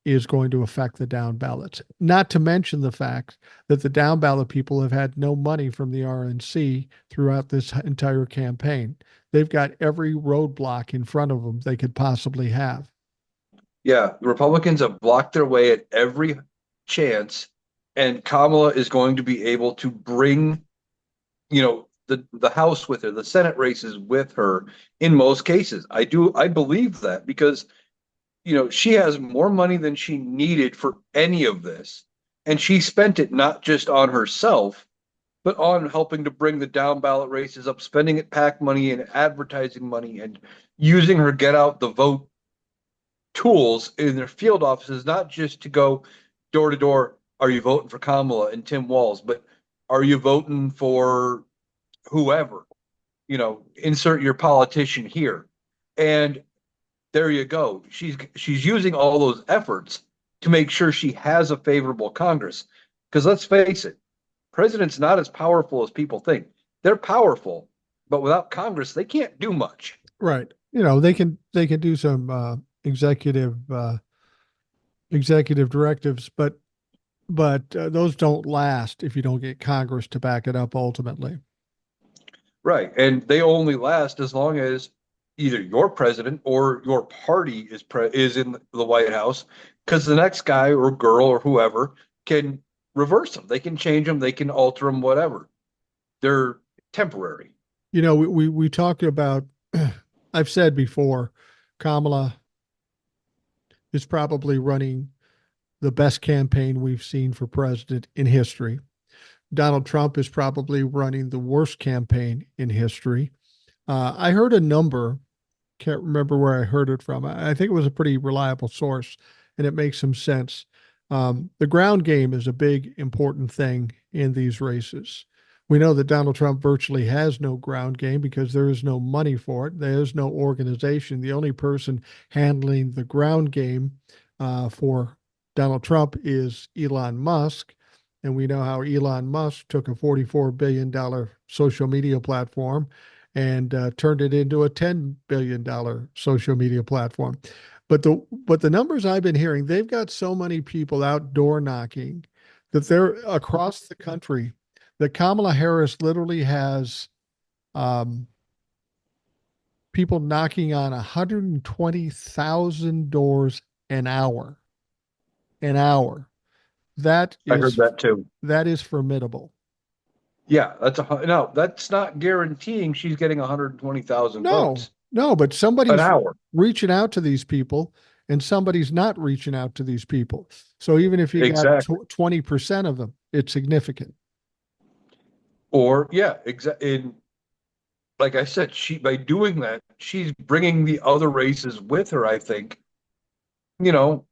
is going to affect the down ballots. Not to mention the fact that the down ballot people have had no money from the RNC throughout this entire campaign. They've got every roadblock in front of them they could possibly have. Yeah, the Republicans have blocked their way at every chance, and Kamala is going to be able to bring, the House with her, the Senate races with her in most cases. I believe that because she has more money than she needed for any of this. And she spent it not just on herself, but on helping to bring the down ballot races up, spending it PAC money and advertising money and using her get out the vote tools in their field offices, not just to go door to door. Are you voting for Kamala and Tim Walz? But are you voting for whoever? Insert your politician here. And there you go. She's using all those efforts to make sure she has a favorable Congress. Because let's face it, president's not as powerful as people think. They're powerful, but without Congress, they can't do much. Right. They can do some executive directives, but those don't last if you don't get Congress to back it up ultimately. Right. And they only last as long as either your president or your party is in the White House, because the next guy or girl or whoever can reverse them. They can change them. They can alter them, whatever. They're temporary. We talked about, I've said before, Kamala is probably running the best campaign we've seen for president in history. Donald Trump is probably running the worst campaign in history. I heard a number, can't remember where I heard it from. I think it was a pretty reliable source, and it makes some sense. The ground game is a big, important thing in these races. We know that Donald Trump virtually has no ground game because there is no money for it. There is no organization. The only person handling the ground game for Donald Trump is Elon Musk. And we know how Elon Musk took a $44 billion social media platform and turned it into a $10 billion social media platform. But the numbers I've been hearing, they've got so many people outdoor knocking that they're across the country that Kamala Harris literally has people knocking on 120,000 doors an hour. An hour. I heard that too. That is formidable. Yeah, no, that's not guaranteeing she's getting 120,000 No, votes no, but an somebody's hour. reaching out to these people and somebody's not reaching out to these people. So even if you got Exactly. 20% of them, it's significant. Or yeah, exactly. And like I said, she by doing that, she's bringing the other races with her, I think, you know,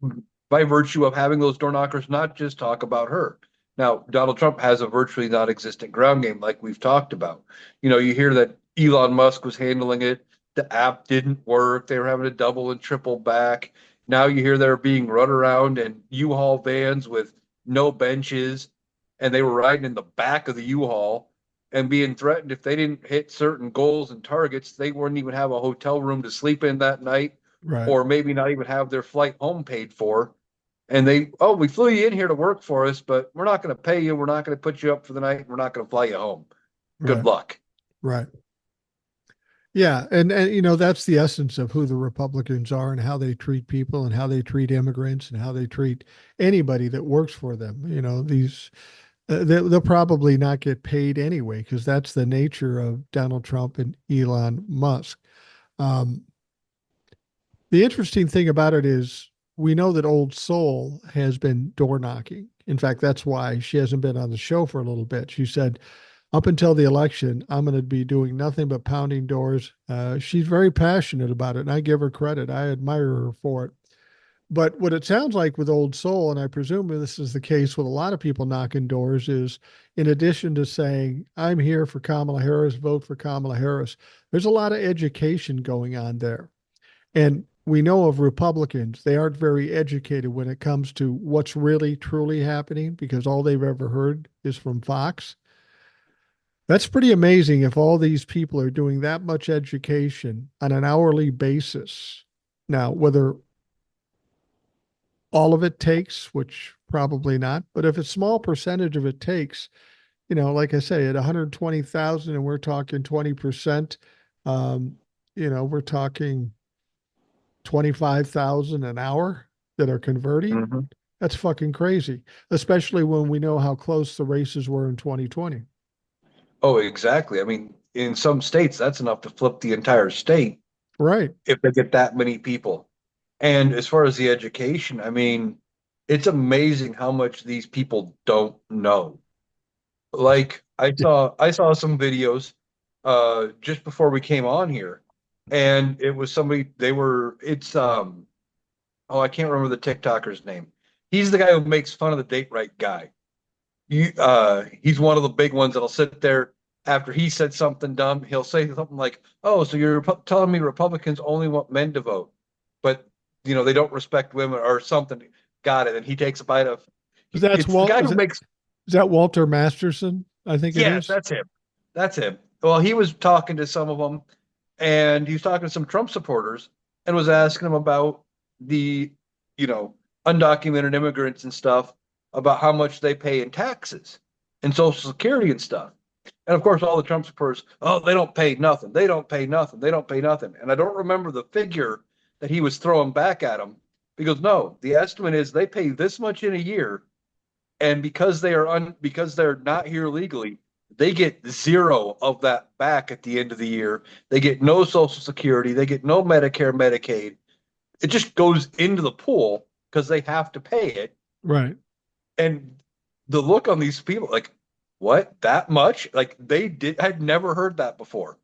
by virtue of having those door knockers not just talk about her. Now, Donald Trump has a virtually non-existent ground game, like we've talked about. You hear that Elon Musk was handling it. The app didn't work. They were having to double and triple back. Now you hear they're being run around in U-Haul vans with no benches, and they were riding in the back of the U-Haul and being threatened if they didn't hit certain goals and targets, they wouldn't even have a hotel room to sleep in that night Right. or maybe not even have their flight home paid for. And we flew you in here to work for us, but we're not going to pay you. We're not going to put you up for the night. We're not going to fly you home. Good Right. luck. Right. Yeah, and that's the essence of who the Republicans are and how they treat people and how they treat immigrants and how they treat anybody that works for them. These they'll probably not get paid anyway because that's the nature of Donald Trump and Elon Musk. Um, the interesting thing about it is we know that Old Soul has been door knocking. In fact, that's why she hasn't been on the show for a little bit. She said, up until the election, I'm going to be doing nothing but pounding doors. She's very passionate about it, and I give her credit. I admire her for it. But what it sounds like with Old Soul, and I presume this is the case with a lot of people knocking doors, is in addition to saying, I'm here for Kamala Harris, vote for Kamala Harris, there's a lot of education going on there. And we know of Republicans, they aren't very educated when it comes to what's really, truly happening because all they've ever heard is from Fox. That's pretty amazing if all these people are doing that much education on an hourly basis. Now, whether all of it takes, which probably not, but if a small percentage of it takes, like I say, at 120,000 and we're talking 20%, we're talking 25,000 an hour that are converting. Mm-hmm. That's fucking crazy, especially when we know how close the races were in 2020. Oh, exactly. I mean, in some states, that's enough to flip the entire state Right. if they get that many people. And as far as the education, I mean, it's amazing how much these people don't know. Like I saw some videos just before we came on here, and it was somebody they were it's oh, I can't remember the TikToker's name. He's the guy who makes fun of the date right guy. He's one of the big ones that'll sit there after he said something dumb. He'll say something like, "Oh, so you're telling me Republicans only want men to vote, but they don't respect women or something." Got it. And he takes a bite of. That's It's the Walt. guy who makes. Is that Walter Masterson? I think it Yes, is. that's him. That's him. Well, he was talking to some of them, and he was talking to some Trump supporters, and was asking them about the, you know, undocumented immigrants and stuff, about how much they pay in taxes and Social Security and stuff. And of course, all the Trump supporters, oh, they don't pay nothing. They don't pay nothing. They don't pay nothing. And I don't remember the figure that he was throwing back at him. Because no, the estimate is they pay this much in a year, and because they're not here legally, they get zero of that back at the end of the year. They get no Social Security. They get no Medicare, Medicaid. It just goes into the pool because they have to pay it. Right. And the look on these people, like, what? That much? Like I'd never heard that before.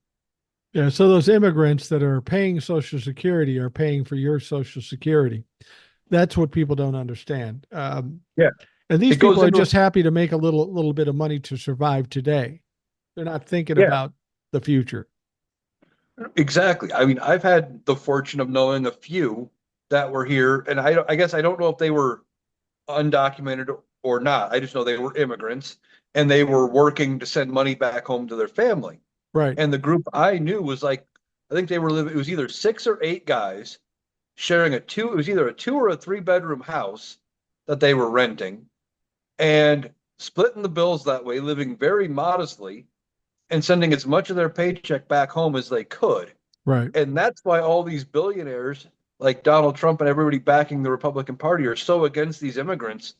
Yeah. So those immigrants that are paying Social Security are paying for your Social Security. That's what people don't understand. Yeah. And these It goes people are into just happy to make a little bit of money to survive today. They're not thinking Yeah, about the future. exactly. I mean, I've had the fortune of knowing a few that were here, and I guess I don't know if they were undocumented or not. I just know they were immigrants and they were working to send money back home to their family. Right. And the group I knew was like, I think they were living, it was either 6 or 8 guys sharing it was either a 2 or a 3 bedroom house that they were renting and splitting the bills that way, living very modestly and sending as much of their paycheck back home as they could. Right. And that's why all these billionaires like Donald Trump and everybody backing the Republican Party are so against these immigrants.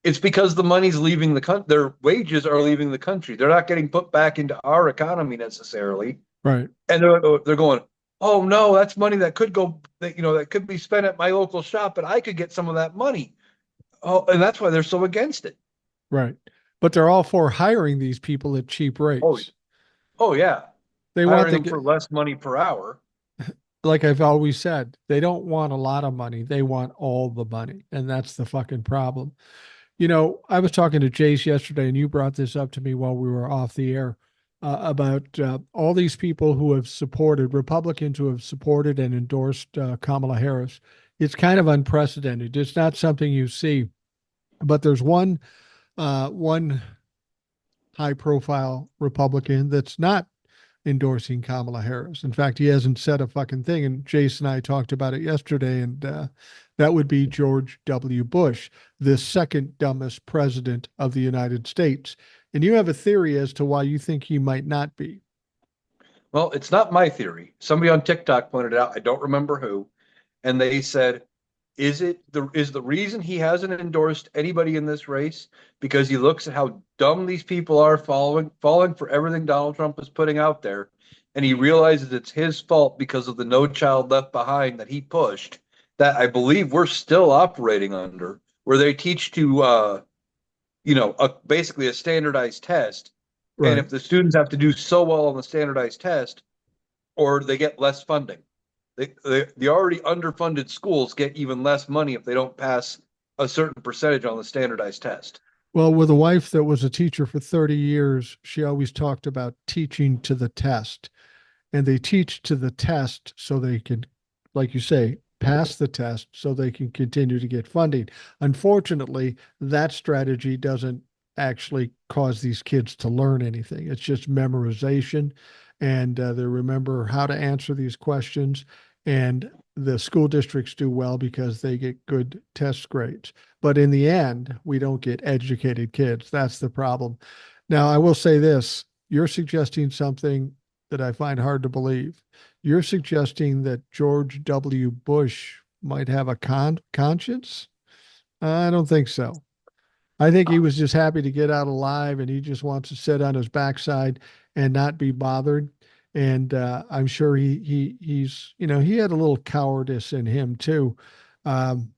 It's because the money's leaving the country. Their wages are leaving the country. They're not getting put back into our economy necessarily. Right. And they're going, oh no, that's money that could go, that could be spent at my local shop, and I could get some of that money. Oh, and that's why they're so against it. Right. But they're all for hiring these people at cheap Oh, rates. oh yeah, They want hiring the, them for less money per hour. like I've always said, they don't want a lot of money. They want all the money. And that's the fucking problem. I was talking to Jace yesterday, and you brought this up to me while we were off the air about all these people who have supported Republicans who have supported and endorsed Kamala Harris. It's kind of unprecedented. It's not something you see, but there's one high profile Republican that's not endorsing Kamala Harris. In fact, he hasn't said a fucking thing. And Jason and I talked about it yesterday, and that would be George W. Bush, the second dumbest president of the United States. And you have a theory as to why you think he might not be. Well, it's not my theory. Somebody on TikTok pointed it out. I don't remember who, and they said, is the reason he hasn't endorsed anybody in this race because he looks at how dumb these people are falling for everything Donald Trump is putting out there, and he realizes it's his fault because of the No Child Left Behind that he pushed, that I believe we're still operating under, where they teach to basically a standardized test, and Right. if the students have to do so well on the standardized test, or they get less funding. The already underfunded schools get even less money if they don't pass a certain percentage on the standardized test. Well, with a wife that was a teacher for 30 years, she always talked about teaching to the test. And they teach to the test so they can, like you say, pass the test so they can continue to get funding. Unfortunately, that strategy doesn't actually cause these kids to learn anything. It's just memorization, and they remember how to answer these questions. And the school districts do well because they get good test grades. But in the end, we don't get educated kids. That's the problem. Now, I will say this, you're suggesting something that I find hard to believe. You're suggesting that George W. Bush might have a conscience? I don't think so. I think he was just happy to get out alive, and he just wants to sit on his backside and not be bothered. And I'm sure he's he had a little cowardice in him too. Um,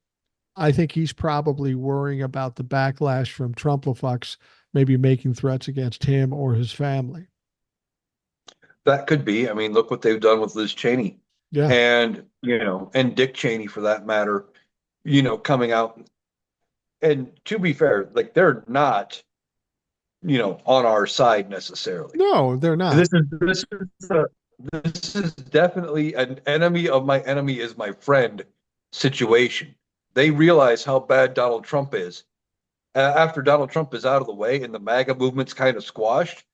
I think he's probably worrying about the backlash from Trumplafucks, maybe making threats against him or his family. That could be. I mean, look what they've done with Liz Cheney Yeah. and Dick Cheney for that matter, coming out. And to be fair, like they're not, on our side necessarily. No, they're not. This is definitely an enemy of my enemy is my friend situation. They realize how bad Donald Trump is. After Donald Trump is out of the way and the MAGA movement's kind of squashed,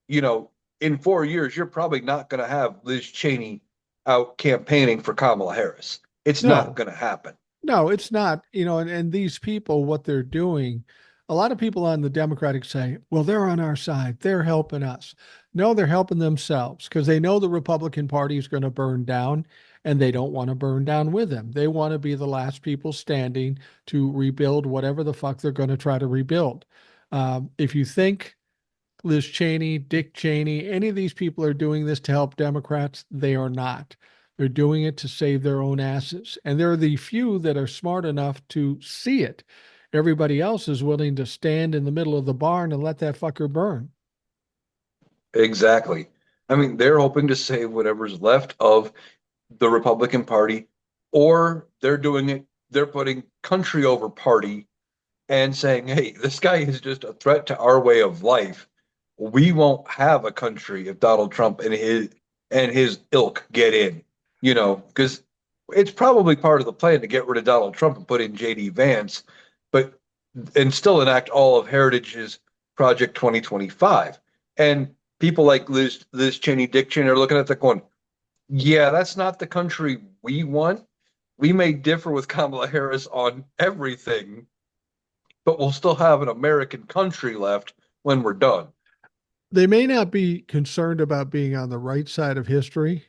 you know, in 4 years, you're probably not going to have Liz Cheney out campaigning for Kamala Harris. It's not No, going to happen. no, it's not. And these people, what they're doing, a lot of people on the Democratic say, well, they're on our side. They're helping us. No, they're helping themselves because they know the Republican Party is going to burn down and they don't want to burn down with them. They want to be the last people standing to rebuild whatever the fuck they're going to try to rebuild. If you think Liz Cheney, Dick Cheney, any of these people are doing this to help Democrats. They are not. They're doing it to save their own asses. And they're the few that are smart enough to see it. Everybody else is willing to stand in the middle of the barn and let that fucker burn. Exactly. I mean, they're hoping to save whatever's left of the Republican Party, or they're putting country over party and saying, hey, this guy is just a threat to our way of life. We won't have a country if Donald Trump and his ilk get in, because it's probably part of the plan to get rid of Donald Trump and put in JD Vance, but and still enact all of Heritage's Project 2025. And people like Liz Cheney, Dick Cheney are looking at that going, yeah, that's not the country we want. We may differ with Kamala Harris on everything, but we'll still have an American country left when we're done. They may not be concerned about being on the right side of history,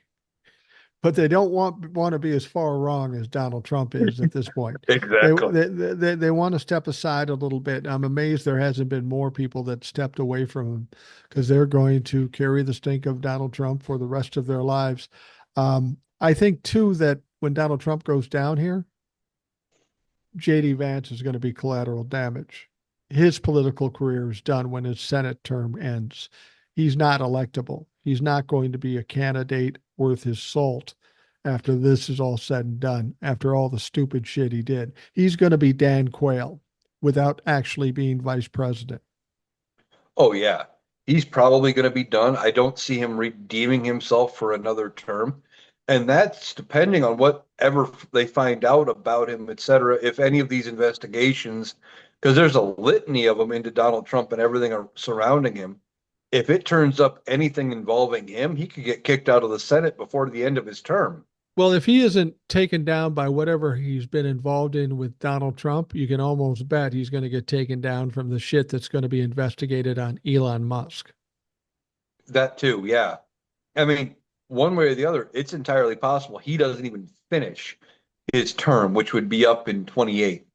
but they don't want to be as far wrong as Donald Trump is at this point. They Exactly. they want to step aside a little bit. I'm amazed there hasn't been more people that stepped away from him because they're going to carry the stink of Donald Trump for the rest of their lives. I think too that when Donald Trump goes down here, JD Vance is going to be collateral damage. His political career is done when his Senate term ends. He's not electable. He's not going to be a candidate worth his salt after this is all said and done, after all the stupid shit he did. He's going to be Dan Quayle without actually being vice president. Oh yeah, he's probably going to be done. I don't see him redeeming himself for another term. And that's depending on whatever they find out about him, et cetera. If any of these investigations, because there's a litany of them into Donald Trump and everything surrounding him. If it turns up anything involving him, he could get kicked out of the Senate before the end of his term. Well, if he isn't taken down by whatever he's been involved in with Donald Trump, you can almost bet he's going to get taken down from the shit that's going to be investigated on Elon Musk. That too, yeah. I mean, one way or the other, it's entirely possible he doesn't even finish his term, which would be up in 28.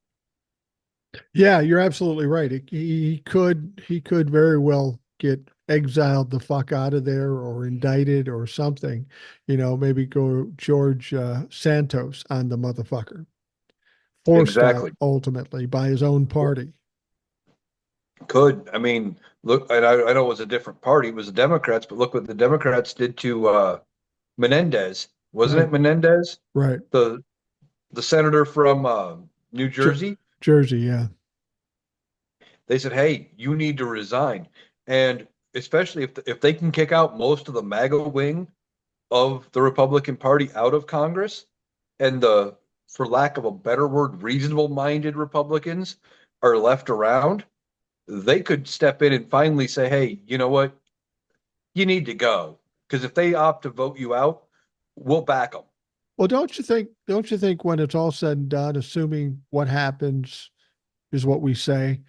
Yeah, you're absolutely right. He could very well get exiled the fuck out of there or indicted or something. Maybe go George Santos on the motherfucker, forced out Exactly. ultimately by his own party. Could. I mean, look, and I know it was a different party, it was the Democrats, but look what the Democrats did to Menendez. Wasn't Right, it Menendez? right. The the senator from New Jer- Jersey? Jersey, yeah, They said, "Hey, you need to resign." And especially if they can kick out most of the MAGA wing of the Republican Party out of Congress, and for lack of a better word, reasonable minded Republicans are left around, they could step in and finally say, hey, you know what? You need to go. Because if they opt to vote you out, we'll back them. well, don't you think when it's all said and done, assuming what happens is what we say,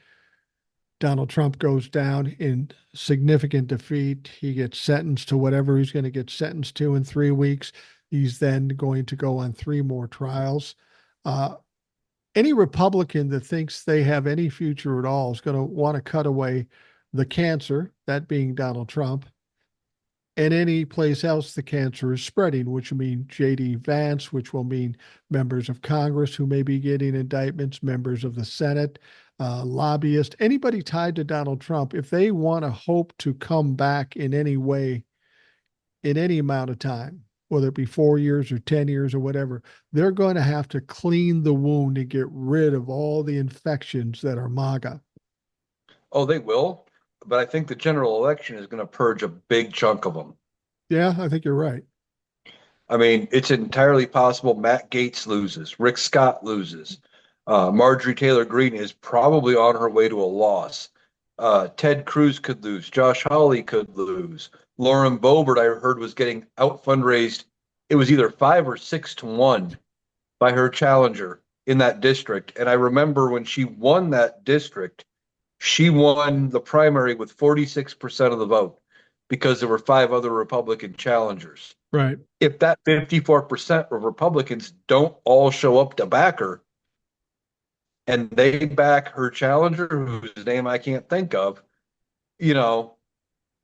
Donald Trump goes down in significant defeat. He gets sentenced to whatever he's going to get sentenced to in 3 weeks. He's then going to go on three more trials. Uh, any Republican that thinks they have any future at all is going to want to cut away the cancer, that being Donald Trump, and any place else the cancer is spreading, which will mean J.D. Vance, which will mean members of Congress who may be getting indictments, members of the Senate, lobbyists, anybody tied to Donald Trump, if they want to hope to come back in any way, in any amount of time, whether it be 4 years or 10 years or whatever, they're going to have to clean the wound and get rid of all the infections that are MAGA. Oh, they will. But I think the general election is going to purge a big chunk of them. Yeah, I think you're right. I mean, it's entirely possible Matt Gaetz loses, Rick Scott loses. Marjorie Taylor Greene is probably on her way to a loss. Ted Cruz could lose. Josh Hawley could lose. Lauren Boebert, I heard, was getting out fundraised. It was either 5 or 6 to 1 by her challenger in that district. And I remember when she won that district, she won the primary with 46% of the vote because there were 5 other Republican challengers. Right. If that 54% of Republicans don't all show up to back her and they back her challenger, whose name I can't think of, you know,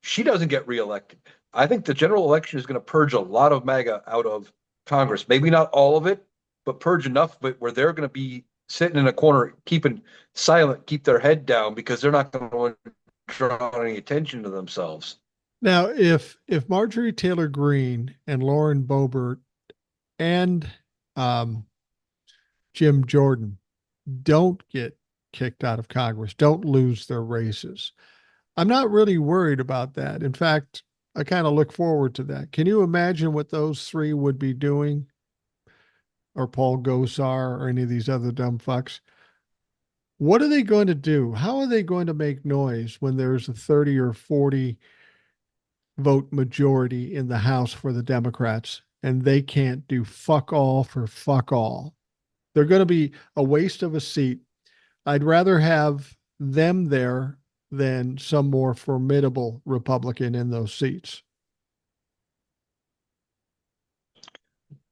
she doesn't get reelected. I think the general election is going to purge a lot of MAGA out of Congress. Maybe not all of it, but purge enough of it where they're going to be sitting in a corner, keeping silent, keep their head down because they're not going to draw any attention to themselves. Now, if Marjorie Taylor Greene and Lauren Boebert and um, Jim Jordan don't get kicked out of Congress, don't lose their races, I'm not really worried about that. In fact, I kind of look forward to that. Can you imagine what those three would be doing, or Paul Gosar, or any of these other dumb fucks? What are they going to do? How are they going to make noise when there's a 30 or 40 vote majority in the House for the Democrats and they can't do fuck all for fuck all? They're going to be a waste of a seat. I'd rather have them there than some more formidable Republican in those seats.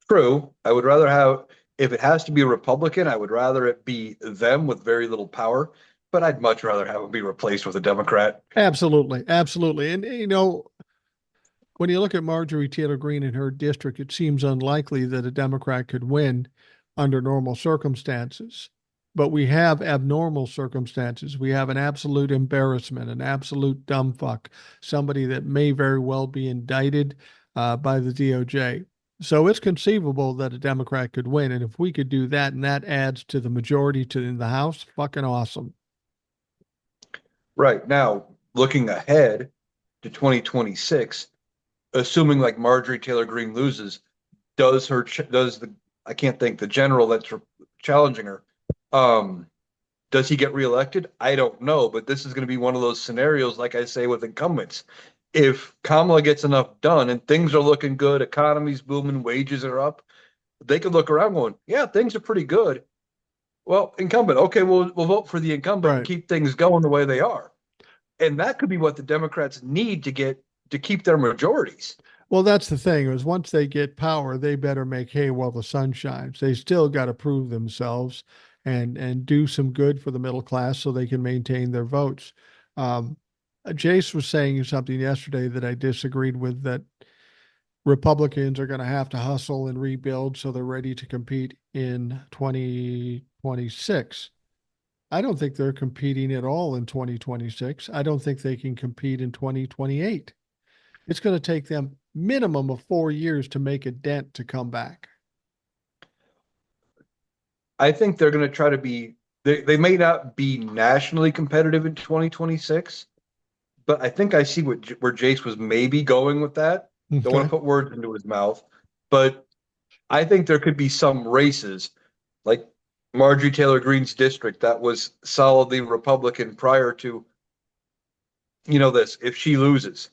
True. I would rather have, if it has to be a Republican, I would rather it be them with very little power, but I'd much rather have it be replaced with a Democrat. Absolutely. Absolutely. And, when you look at Marjorie Taylor Greene in her district, it seems unlikely that a Democrat could win under normal circumstances. But we have abnormal circumstances. We have an absolute embarrassment, an absolute dumb fuck, somebody that may very well be indicted by the DOJ. So it's conceivable that a Democrat could win. And if we could do that and that adds to the majority in the House, fucking awesome. Right now, looking ahead to 2026, assuming like Marjorie Taylor Greene loses, does the I can't think the general that's challenging her, um, does he get reelected? I don't know, but this is going to be one of those scenarios, like I say with incumbents. If Kamala gets enough done and things are looking good, economy's booming, wages are up, they could look around going, yeah, things are pretty good. Well, incumbent, okay, we'll vote for the incumbent and Right. keep things going the way they are. And that could be what the Democrats need to keep their majorities. Well, that's the thing is once they get power, they better make hay while the sun shines. They still got to prove themselves and do some good for the middle class so they can maintain their votes. Um, Jace was saying something yesterday that I disagreed with that Republicans are going to have to hustle and rebuild so they're ready to compete in 2026. I don't think they're competing at all in 2026. I don't think they can compete in 2028. It's going to take them minimum of 4 years to make a dent to come back. I think they're going to try to they may not be nationally competitive in 2026, but I think I see where Jace was maybe going with that. Don't want Okay. to put words into his mouth, but I think there could be some races like Marjorie Taylor Greene's district that was solidly Republican prior to, this, if she loses,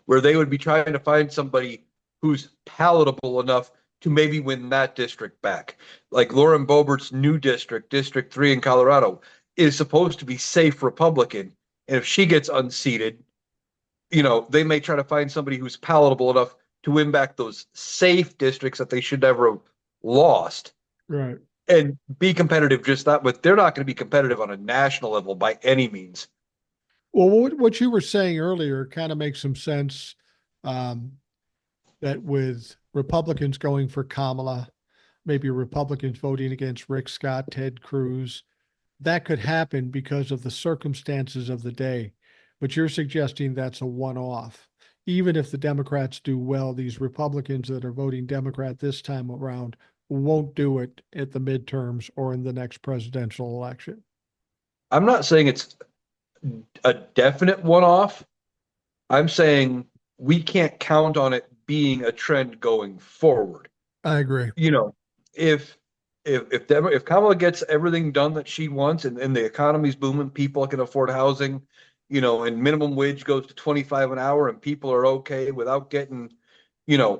where they would be trying to find somebody who's palatable enough to maybe win that district back. Like Lauren Boebert's new district, District 3 in Colorado, is supposed to be safe Republican. And if she gets unseated, they may try to find somebody who's palatable enough to win back those safe districts that they should never have lost Right. and be competitive just that, but they're not going to be competitive on a national level by any means. Well, what you were saying earlier kind of makes some sense. Um, that with Republicans going for Kamala, maybe Republicans voting against Rick Scott, Ted Cruz, that could happen because of the circumstances of the day. But you're suggesting that's a one off. Even if the Democrats do well, these Republicans that are voting Democrat this time around won't do it at the midterms or in the next presidential election. I'm not saying it's a definite one off. I'm saying we can't count on it being a trend going forward. I agree. You know, if if Kamala gets everything done that she wants and the economy's booming, people can afford housing, and minimum wage goes to 25 an hour and people are okay without getting,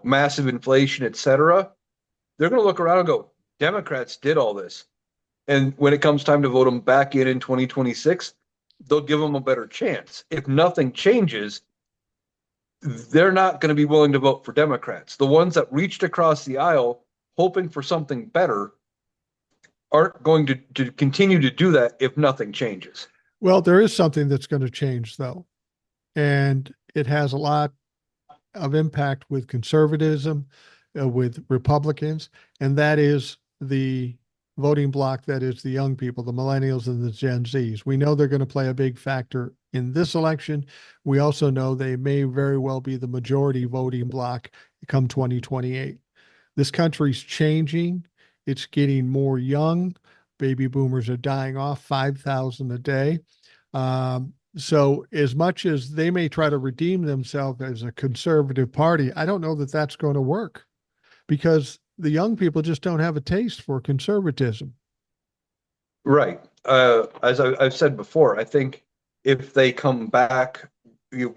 massive inflation, et cetera, they're going to look around and go, Democrats did all this. And when it comes time to vote them back in 2026, they'll give them a better chance. If nothing changes, they're not going to be willing to vote for Democrats. The ones that reached across the aisle hoping for something better aren't going to continue to do that if nothing changes. Well, there is something that's going to change, though, and it has a lot of impact with conservatism, with Republicans, and that is the voting bloc that is the young people, the millennials and the Gen Zs. We know they're going to play a big factor in this election. We also know they may very well be the majority voting bloc come 2028. This country's changing. It's getting more young. Baby boomers are dying off 5,000 a day. So as much as they may try to redeem themselves as a conservative party, I don't know that that's going to work because the young people just don't have a taste for conservatism. Right. As I've said before, I think if they come back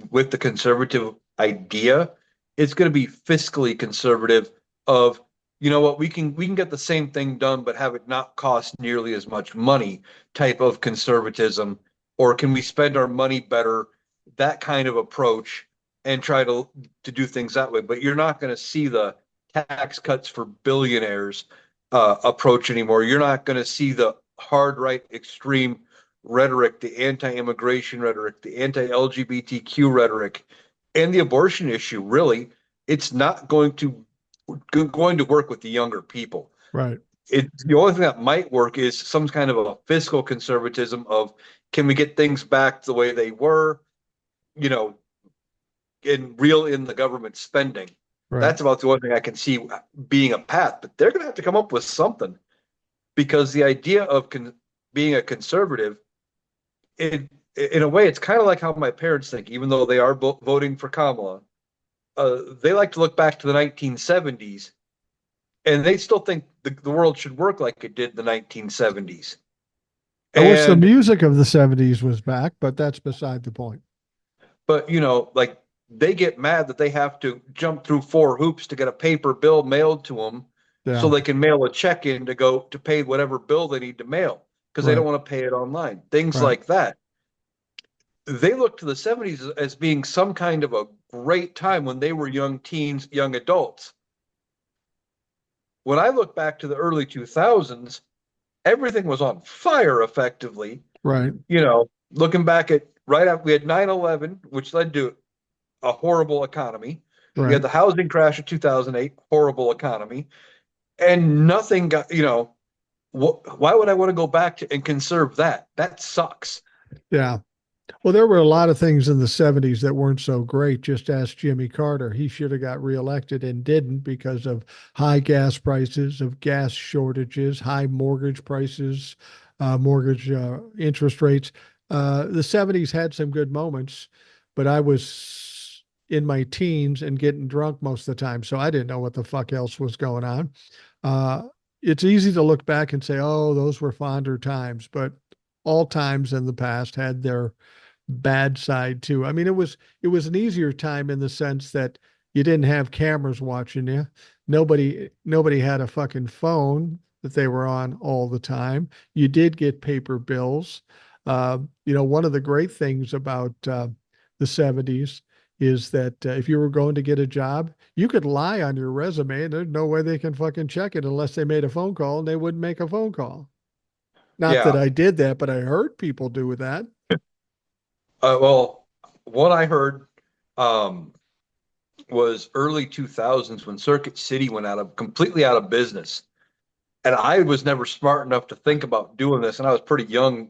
with the conservative idea, it's going to be fiscally conservative of, what, we can get the same thing done, but have it not cost nearly as much money type of conservatism, or can we spend our money better, that kind of approach, and try to do things that way. But you're not going to see the tax cuts for billionaires approach anymore. You're not going to see the hard right extreme rhetoric, the anti-immigration rhetoric, the anti-LGBTQ rhetoric, and the abortion issue, really, it's not going to work with the younger people. Right. The only thing that might work is some kind of a fiscal conservatism of, can we get things back the way they were, you know, reel in the government spending. Right. That's about the only thing I can see being a path. But they're going to have to come up with something, because the idea of being a conservative, in a way, it's kind of like how my parents think. Even though they are voting for Kamala, they like to look back to the 1970s, and they still think the world should work like it did in the 1970s. I wish the And music of the 70s was back, but that's beside the point. but like, they get mad that they have to jump through four hoops to get a paper bill mailed to them, so Yeah. they can mail a check in to go to pay whatever bill they need to mail, because they don't Right. want to pay it online. Things Right. like that. They look to the 70s as being some kind of a great time when they were young teens, young adults. When I look back to the early 2000s, everything was on fire effectively. Right. Looking back at right after we had 9/11, which led to a horrible economy. We had Right. the housing crash of 2008, horrible economy, and nothing got, why would I want to go back to and conserve that? That sucks. Yeah. Well, there were a lot of things in the 70s that weren't so great. Just ask Jimmy Carter. He should have got reelected and didn't because of high gas prices, of gas shortages, high mortgage prices, mortgage interest rates. The 70s had some good moments, but I was in my teens and getting drunk most of the time. So I didn't know what the fuck else was going on. Uh, it's easy to look back and say, oh, those were fonder times, but all times in the past had their bad side too. I mean, it was an easier time in the sense that you didn't have cameras watching you. Nobody had a fucking phone that they were on all the time. You did get paper bills. One of the great things about the 70s is that if you were going to get a job, you could lie on your resume and there's no way they can fucking check it unless they made a phone call, and they wouldn't make a phone call. Not that Yeah. I did that, but I heard people do that. Well, what I heard um, was early 2000s when Circuit City went completely out of business. And I was never smart enough to think about doing this. And I was pretty young,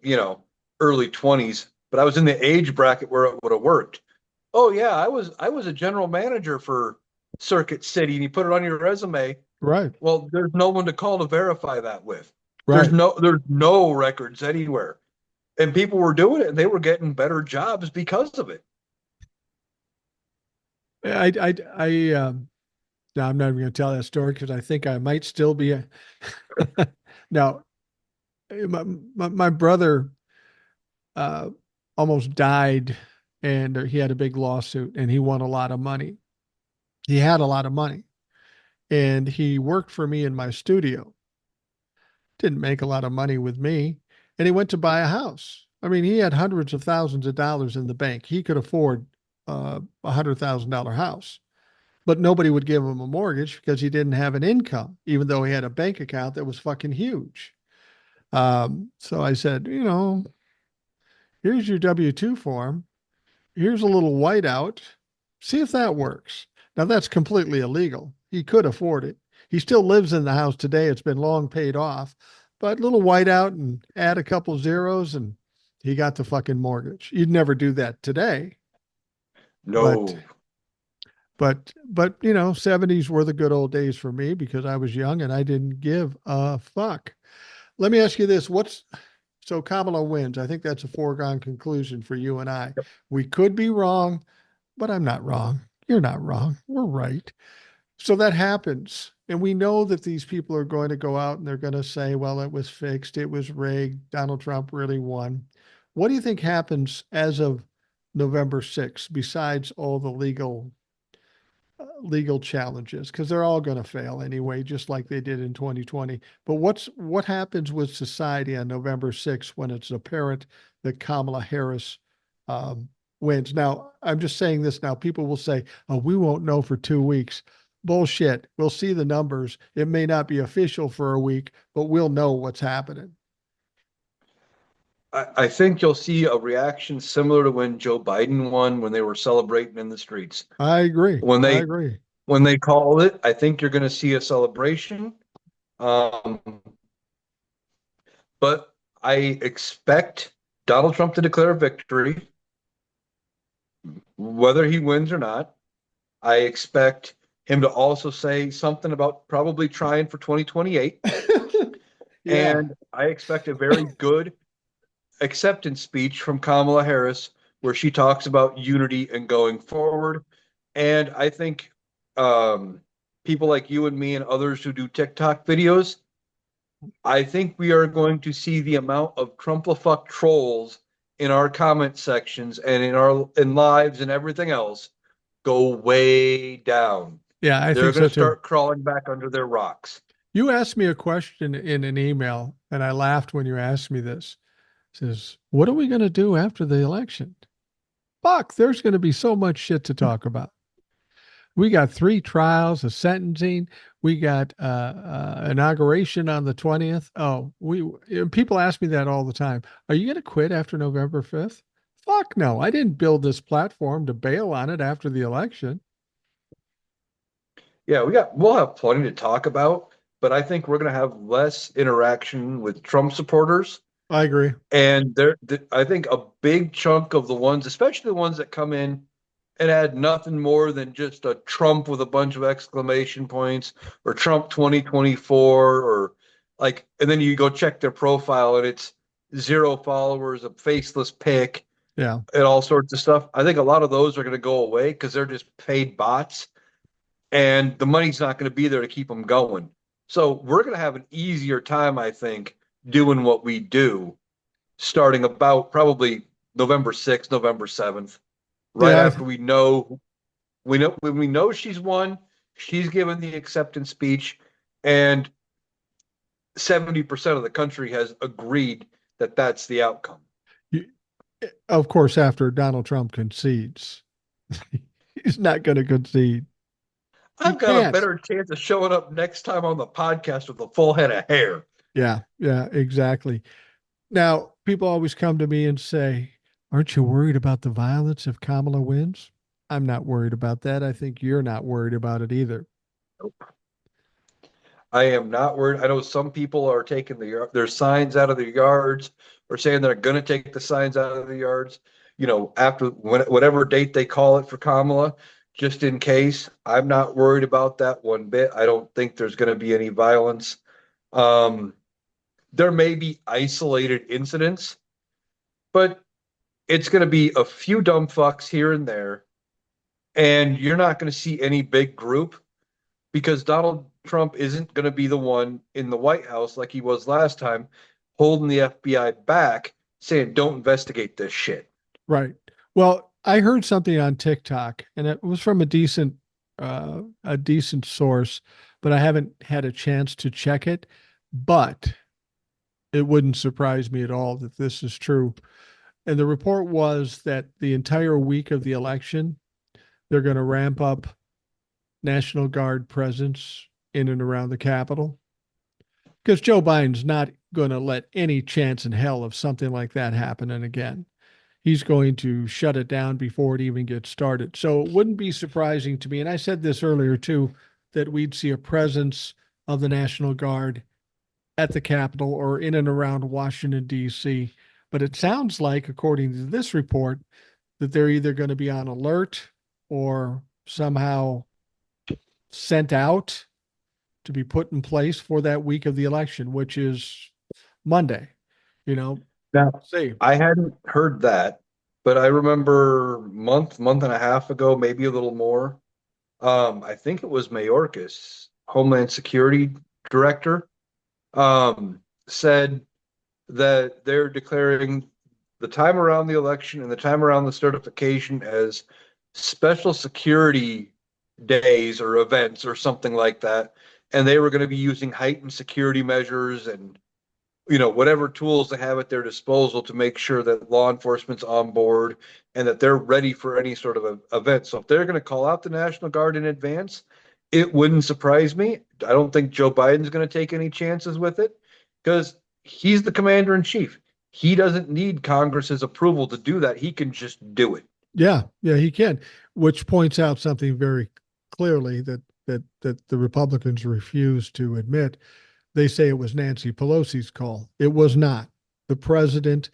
early 20s, but I was in the age bracket where it would have worked. Oh yeah, I was a general manager for Circuit City, and you put it on your resume. Right. Well, there's no one to call to verify that with. There's Right. no records anywhere. And people were doing it and they were getting better jobs because of it. I now I'm not even going to tell that story because I think I might still be a now my brother uh almost died, and he had a big lawsuit and he won a lot of money. He had a lot of money, and he worked for me in my studio. Didn't make a lot of money with me, and he went to buy a house. I mean, he had hundreds of thousands of dollars in the bank. He could afford $100,000 house, but nobody would give him a mortgage because he didn't have an income, even though he had a bank account that was fucking huge. So I said, here's your W-2 form. Here's a little whiteout. See if that works. Now that's completely illegal. He could afford it. He still lives in the house today. It's been long paid off, but little whiteout and add a couple zeros and he got the fucking mortgage. You'd never do that today, but No. 70s were the good old days for me because I was young and I didn't give a fuck. Let me ask you this. So Kamala wins. I think that's a foregone conclusion for you and I. We could be wrong, but I'm not wrong. You're not wrong. We're right. So that happens. And we know that these people are going to go out and they're going to say, well, it was fixed. It was rigged. Donald Trump really won. What do you think happens as of November 6th, besides all the legal challenges? Because they're all going to fail anyway, just like they did in 2020. But what happens with society on November 6th when it's apparent that Kamala Harris wins? Now, I'm just saying this now. People will say, oh, we won't know for 2 weeks. Bullshit. We'll see the numbers. It may not be official for a week, but we'll know what's happening. I think you'll see a reaction similar to when Joe Biden won, when they were celebrating in the streets. I agree. When I they agree. when they called it, I think you're going to see a celebration. Um, but I expect Donald Trump to declare victory, whether he wins or not. I expect him to also say something about probably trying for 2028. Yeah. And I expect a very good acceptance speech from Kamala Harris where she talks about unity and going forward. And I think people like you and me and others who do TikTok videos, I think we are going to see the amount of Trumplafuck trolls in our comment sections and in lives and everything else go way down. Yeah, I They're think going so to too. start crawling back under their rocks. You asked me a question in an email, and I laughed when you asked me this. It says, what are we going to do after the election? Fuck, there's going to be so much shit to talk about. We got 3 trials, a sentencing. We got inauguration on the 20th. Oh, people ask me that all the time. Are you going to quit after November 5th? Fuck no. I didn't build this platform to bail on it after the election. Yeah, we'll have plenty to talk about, but I think we're going to have less interaction with Trump supporters. I agree. And I think a big chunk of the ones, especially the ones that come in and add nothing more than just a Trump with a bunch of exclamation points or Trump 2024 or like, and then you go check their profile and it's 0 followers, a faceless pic, Yeah. and all sorts of stuff. I think a lot of those are going to go away because they're just paid bots and the money's not going to be there to keep them going. So we're going to have an easier time, I think, doing what we do starting about probably November 6th, November 7th, right Yeah. after we know when we know she's won, she's given the acceptance speech, and 70% of the country has agreed that that's the outcome. Of course, after Donald Trump concedes, he's not going to concede. He I've got a can't. better chance of showing up next time on the podcast with a full head of hair. Yeah. Yeah, exactly. Now, people always come to me and say, aren't you worried about the violence if Kamala wins? I'm not worried about that. I think you're not worried about it either. I am not worried. I know some people are taking their signs out of their yards or saying they're going to take the signs out of the yards, after whatever date they call it for Kamala, just in case. I'm not worried about that one bit. I don't think there's going to be any violence. Um, there may be isolated incidents, but it's going to be a few dumb fucks here and there. And you're not going to see any big group because Donald Trump isn't going to be the one in the White House like he was last time, holding the FBI back, saying, don't investigate this shit. Right. Well, I heard something on TikTok and it was from a decent source, but I haven't had a chance to check it. But it wouldn't surprise me at all that this is true. And the report was that the entire week of the election, they're going to ramp up National Guard presence in and around the Capitol because Joe Biden's not going to let any chance in hell of something like that happening again. He's going to shut it down before it even gets started. So it wouldn't be surprising to me, and I said this earlier too, that we'd see a presence of the National Guard at the Capitol or in and around Washington, D.C. But it sounds like, according to this report, that they're either going to be on alert or somehow sent out to be put in place for that week of the election, which is Monday. Now, See. I hadn't heard that, but I remember month and a half ago, maybe a little more. I think it was Mayorkas, Homeland Security Director, said that they're declaring the time around the election and the time around the certification as special security days or events or something like that. And they were going to be using heightened security measures and whatever tools they have at their disposal to make sure that law enforcement's on board and that they're ready for any sort of event. So if they're going to call out the National Guard in advance, it wouldn't surprise me. I don't think Joe Biden's going to take any chances with it because he's the commander in chief. he doesn't need Congress's approval to do that. He can just do it. Yeah, yeah, he can, which points out something very clearly that the Republicans refuse to admit. They say it was Nancy Pelosi's call. It was not. The president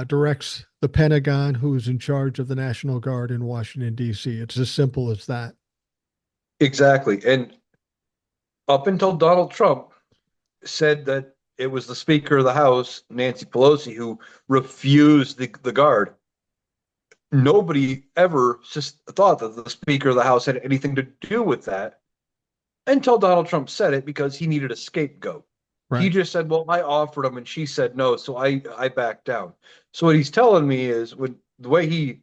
directs the Pentagon, who's in charge of the National Guard in Washington, D.C. It's as simple as that. Exactly. And up until Donald Trump said that it was the Speaker of the House, Nancy Pelosi, who refused the guard, nobody ever just thought that the Speaker of the House had anything to do with that until Donald Trump said it because he needed a scapegoat. He Right. just said, "Well, I offered him, and she said no, so I backed down." So what he's telling me is, when the way he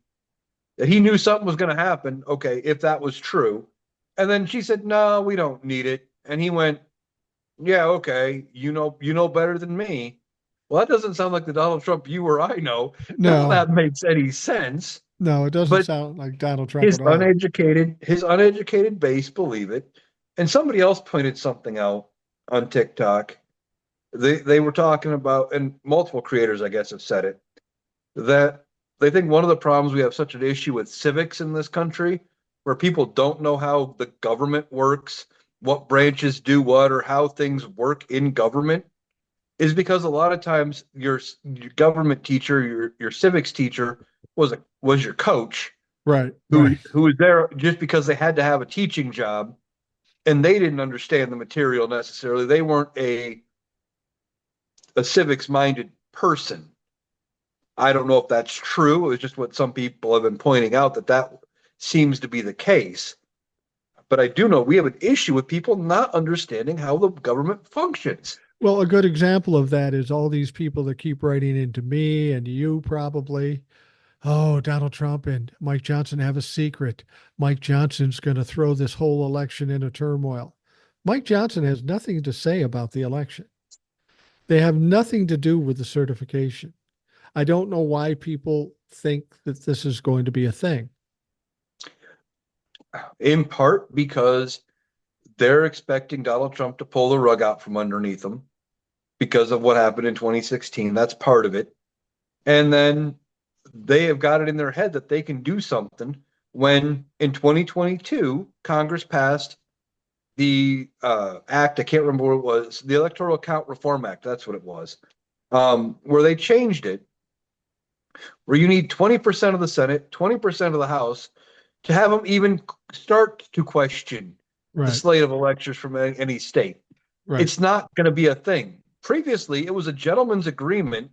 knew something was going to happen. Okay, if that was true, and then she said, "No, we don't need it," and he went, "Yeah, okay, you know better than me." Well, that doesn't sound like the Donald Trump you or I know. None of No, that makes any sense. no, it doesn't But sound like Donald Trump at all. his uneducated base believe it. And somebody else pointed something out on TikTok. They were talking about, and multiple creators, I guess, have said it, that they think one of the problems we have such an issue with civics in this country, where people don't know how the government works, what branches do what, or how things work in government, is because a lot of times your government teacher, your civics teacher was your coach, Right, right, who was there just because they had to have a teaching job, and they didn't understand the material necessarily. They weren't a civics minded person. I don't know if that's true. It was just what some people have been pointing out, that seems to be the case. But I do know we have an issue with people not understanding how the government functions. Well, a good example of that is all these people that keep writing into me and you probably. Oh, Donald Trump and Mike Johnson have a secret. Mike Johnson's going to throw this whole election into turmoil. Mike Johnson has nothing to say about the election. They have nothing to do with the certification. I don't know why people think that this is going to be a thing. In part because they're expecting Donald Trump to pull the rug out from underneath them because of what happened in 2016. That's part of it. And then they have got it in their head that they can do something when in 2022, Congress passed the act. I can't remember what it was, the Electoral Count Reform Act. That's what it was, where they changed it, where you need 20% of the Senate, 20% of the House to have them even start to question the Right, slate of electors from any state. right, It's not going to be a thing. Previously, it was a gentleman's agreement,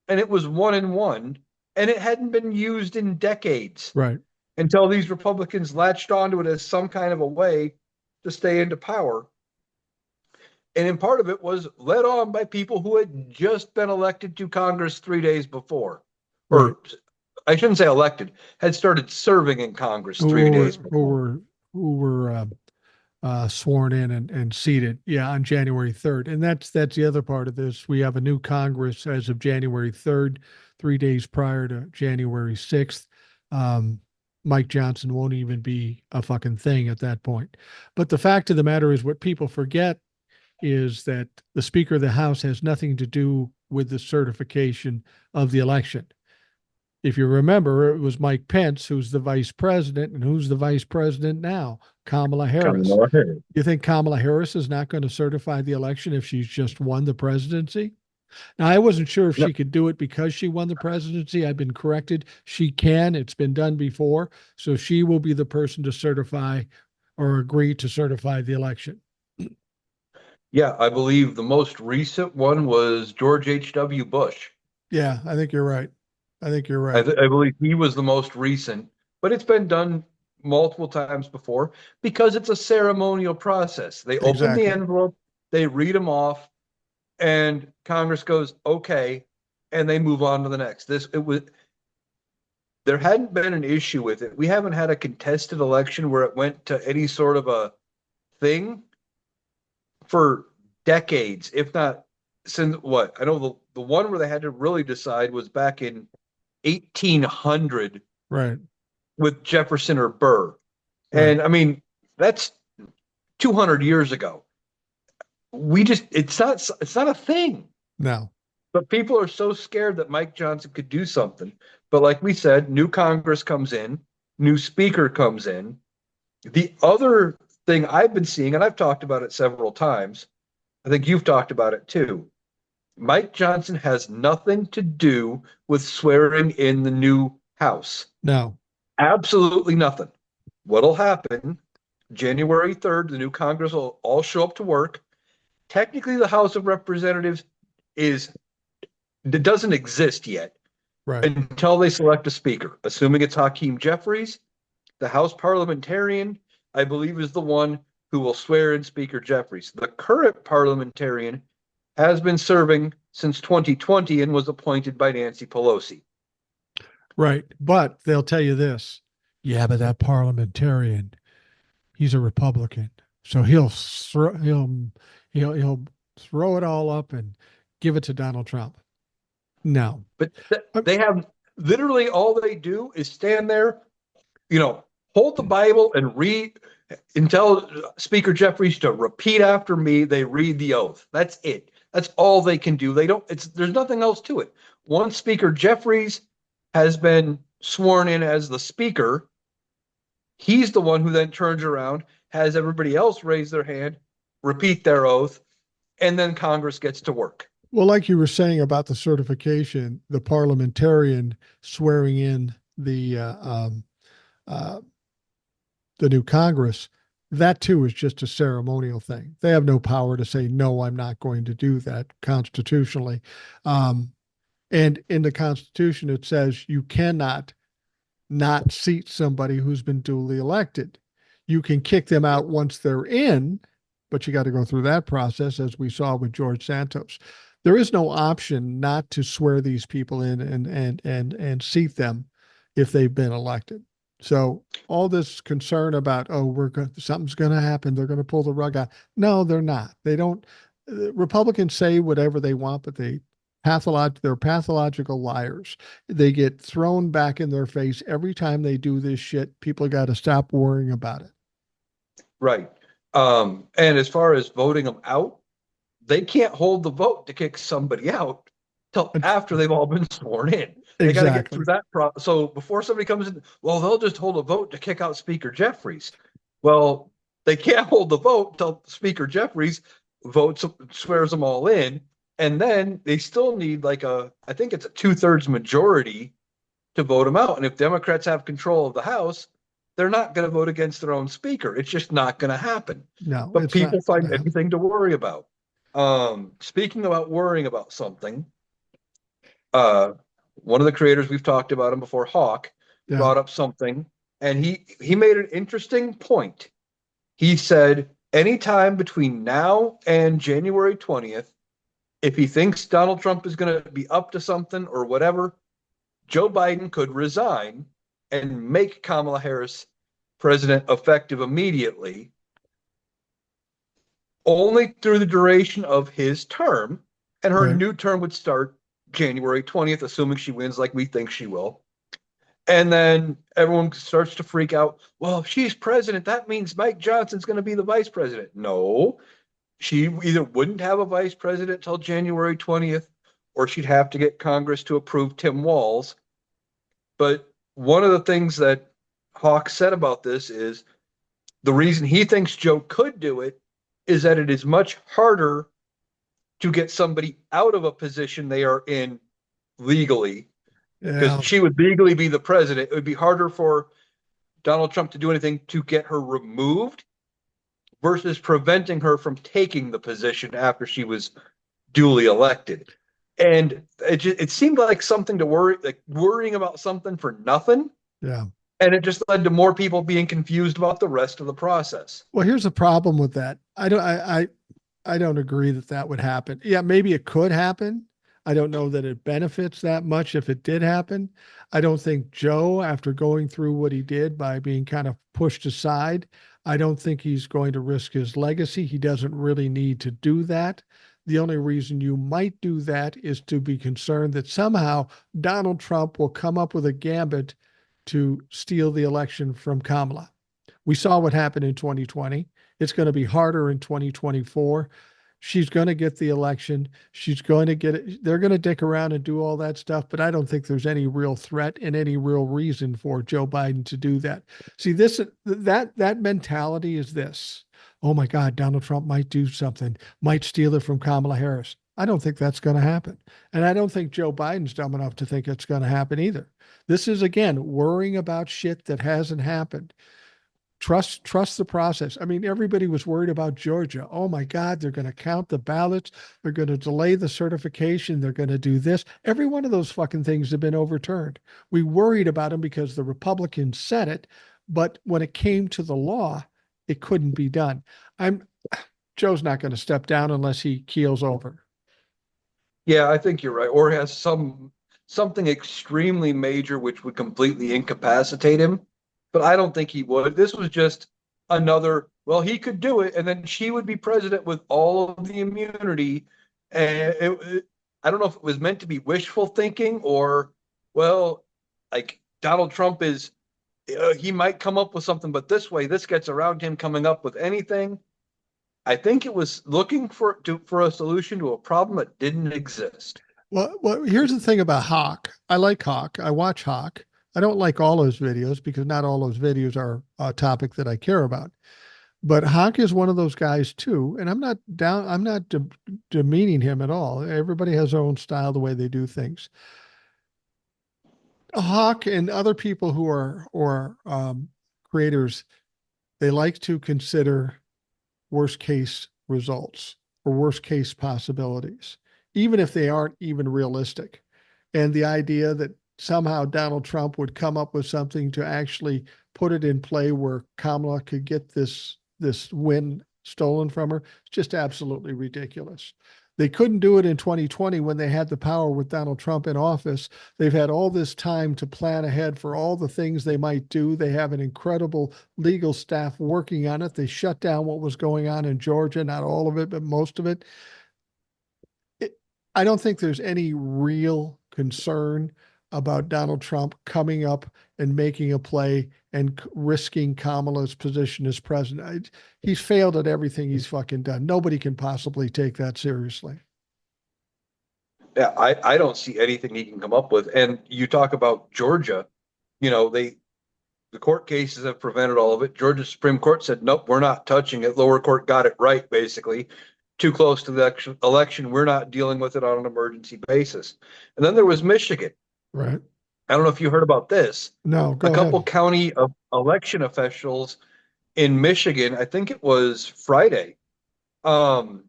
and it was 1-1, and it hadn't been used in decades right. until these Republicans latched onto it as some kind of a way to stay into power. And in part of it was led on by people who had just been elected to Congress 3 days before. Right. Or I shouldn't say elected, had started serving in Congress three Who days were who before. were who were sworn in and seated, yeah, on January 3rd. And that's the other part of this. We have a new Congress as of January 3rd, 3 days prior to January 6th. Um, Mike Johnson won't even be a fucking thing at that point. But the fact of the matter is, what people forget is that the Speaker of the House has nothing to do with the certification of the election. If you remember, it was Mike Pence who's the vice president, and who's the vice president now? Kamala Harris. Kamala Harris. You think Kamala Harris is not going to certify the election if she's just won the presidency? Now, I wasn't sure if No, she could do it because she won the presidency. I've been corrected. She can. It's been done before. So she will be the person to certify or agree to certify the election. yeah, I believe the most recent one was George H.W. Bush. Yeah, I think you're right. I think you're right. I believe he was the most recent, but it's been done multiple times before because it's a ceremonial process. They open the Exactly. envelope, they read them off, and Congress goes, okay, and they move on to the next. There hadn't been an issue with it. We haven't had a contested election where it went to any sort of a thing for decades, if not since what? I know the one where they had to really decide was back in 1800 Right. with Jefferson or Burr. Right. And I mean, that's 200 years ago. It's not a thing. No. But people are so scared that Mike Johnson could do something. But like we said, new Congress comes in, new speaker comes in. The other thing I've been seeing, and I've talked about it several times, I think you've talked about it too. Mike Johnson has nothing to do with swearing in the new House. No. Absolutely nothing. What'll happen January 3rd, the new Congress will all show up to work. Technically, the House of Representatives is it doesn't exist yet Right. until they select a speaker. Assuming it's Hakeem Jeffries, the House parliamentarian, I believe, is the one who will swear in Speaker Jeffries. The current parliamentarian has been serving since 2020 and was appointed by Nancy Pelosi. Right. But they'll tell you this. Yeah, but that parliamentarian, he's a Republican. So he'll throw it all up and give it to Donald Trump. No. But they have literally all they do is stand there, hold the Bible and read and tell Speaker Jeffries to repeat after me. They read the oath. That's it. That's all they can do. There's nothing else to it. Once Speaker Jeffries has been sworn in as the speaker, he's the one who then turns around, has everybody else raise their hand, repeat their oath, and then Congress gets to work. Well, like you were saying about the certification, the parliamentarian swearing in the new Congress, that too is just a ceremonial thing. They have no power to say, no, I'm not going to do that constitutionally. And in the Constitution, it says you cannot not seat somebody who's been duly elected. You can kick them out once they're in, but you got to go through that process, as we saw with George Santos. There is no option not to swear these people in and seat them if they've been elected. So all this concern about, something's going to happen, they're going to pull the rug out. No, they're not. They don't. Republicans say whatever they want, but they're pathological liars. They get thrown back in their face every time they do this shit. People got to stop worrying about it. Right. And as far as voting them out, they can't hold the vote to kick somebody out till after they've all been sworn in. They got to get through that process. So before somebody comes in, well, they'll just hold a vote to kick out Speaker Jeffries. Well, they can't hold the vote till Speaker Jeffries swears them all in. And then they still need I think it's a 2/3 majority to vote them out. And if Democrats have control of the House, they're not going to vote against their own speaker. It's just not going to happen. No, but people find anything to worry about. Speaking about worrying about something, one of the creators, we've talked about him before, Hawk, brought up something, and he made an interesting point. He said, anytime between now and January 20th, if he thinks Donald Trump is going to be up to something or whatever, Joe Biden could resign and make Kamala Harris president effective immediately, only through the duration of his term, and her new term would start January 20th, assuming she wins like we think she will. And then everyone starts to freak out. Well, if she's president, that means Mike Johnson's going to be the vice president. No, she either wouldn't have a vice president till January 20th, or she'd have to get Congress to approve Tim Walz. But one of the things that Hawk said about this is the reason he thinks Joe could do it is that it is much harder to get somebody out of a position they are in legally, because she would legally be the president. It would be harder for Donald Trump to do anything to get her removed versus preventing her from taking the position after she was duly elected. And it seemed like something to worry, like worrying about something for nothing. Yeah. And it just led to more people being confused about the rest of the process. Well, here's the problem with that. I don't agree that would happen. Yeah, maybe it could happen. I don't know that it benefits that much if it did happen. I don't think Joe, after going through what he did by being kind of pushed aside, I don't think he's going to risk his legacy. He doesn't really need to do that. The only reason you might do that is to be concerned that somehow Donald Trump will come up with a gambit to steal the election from Kamala. We saw what happened in 2020. It's going to be harder in 2024. She's going to get the election. She's going to get it. They're going to dick around and do all that stuff, but I don't think there's any real threat and any real reason for Joe Biden to do that. See, that mentality is this. Oh my God, Donald Trump might do something, might steal it from Kamala Harris. I don't think that's going to happen. And I don't think Joe Biden's dumb enough to think it's going to happen either. This is, again, worrying about shit that hasn't happened. Trust the process. I mean, everybody was worried about Georgia. Oh my God, they're going to count the ballots. They're going to delay the certification. They're going to do this. Every one of those fucking things have been overturned. We worried about them because the Republicans said it, but when it came to the law, it couldn't be done. Joe's not going to step down unless he keels over. Yeah, I think you're right. Or has something extremely major which would completely incapacitate him. But I don't think he would. This was just another, well, he could do it, and then she would be president with all of the immunity. And I don't know if it was meant to be wishful thinking or, well, like Donald Trump is, he might come up with something, but this gets around him coming up with anything. I think it was looking for a solution to a problem that didn't exist. Well, here's the thing about Hawk. I like Hawk. I watch Hawk. I don't like all those videos because not all those videos are a topic that I care about. But Hawk is one of those guys too, and I'm not demeaning him at all. Everybody has their own style, the way they do things. Hawk and other people who are or creators, they like to consider worst case results or worst case possibilities, even if they aren't even realistic. And the idea that somehow Donald Trump would come up with something to actually put it in play where Kamala could get this win stolen from her, it's just absolutely ridiculous. They couldn't do it in 2020 when they had the power with Donald Trump in office. They've had all this time to plan ahead for all the things they might do. They have an incredible legal staff working on it. They shut down what was going on in Georgia, not all of it, but most of it. I don't think there's any real concern about Donald Trump coming up and making a play and risking Kamala's position as president. He's failed at everything he's fucking done. Nobody can possibly take that seriously. Yeah, I don't see anything he can come up with. And you talk about Georgia, the court cases have prevented all of it. Georgia Supreme Court said, nope, we're not touching it. Lower court got it right, basically. Too close to the election. We're not dealing with it on an emergency basis. And then there was Michigan. Right. I don't know if you heard about this. No, go A couple ahead. county election officials in Michigan, I think it was Friday, got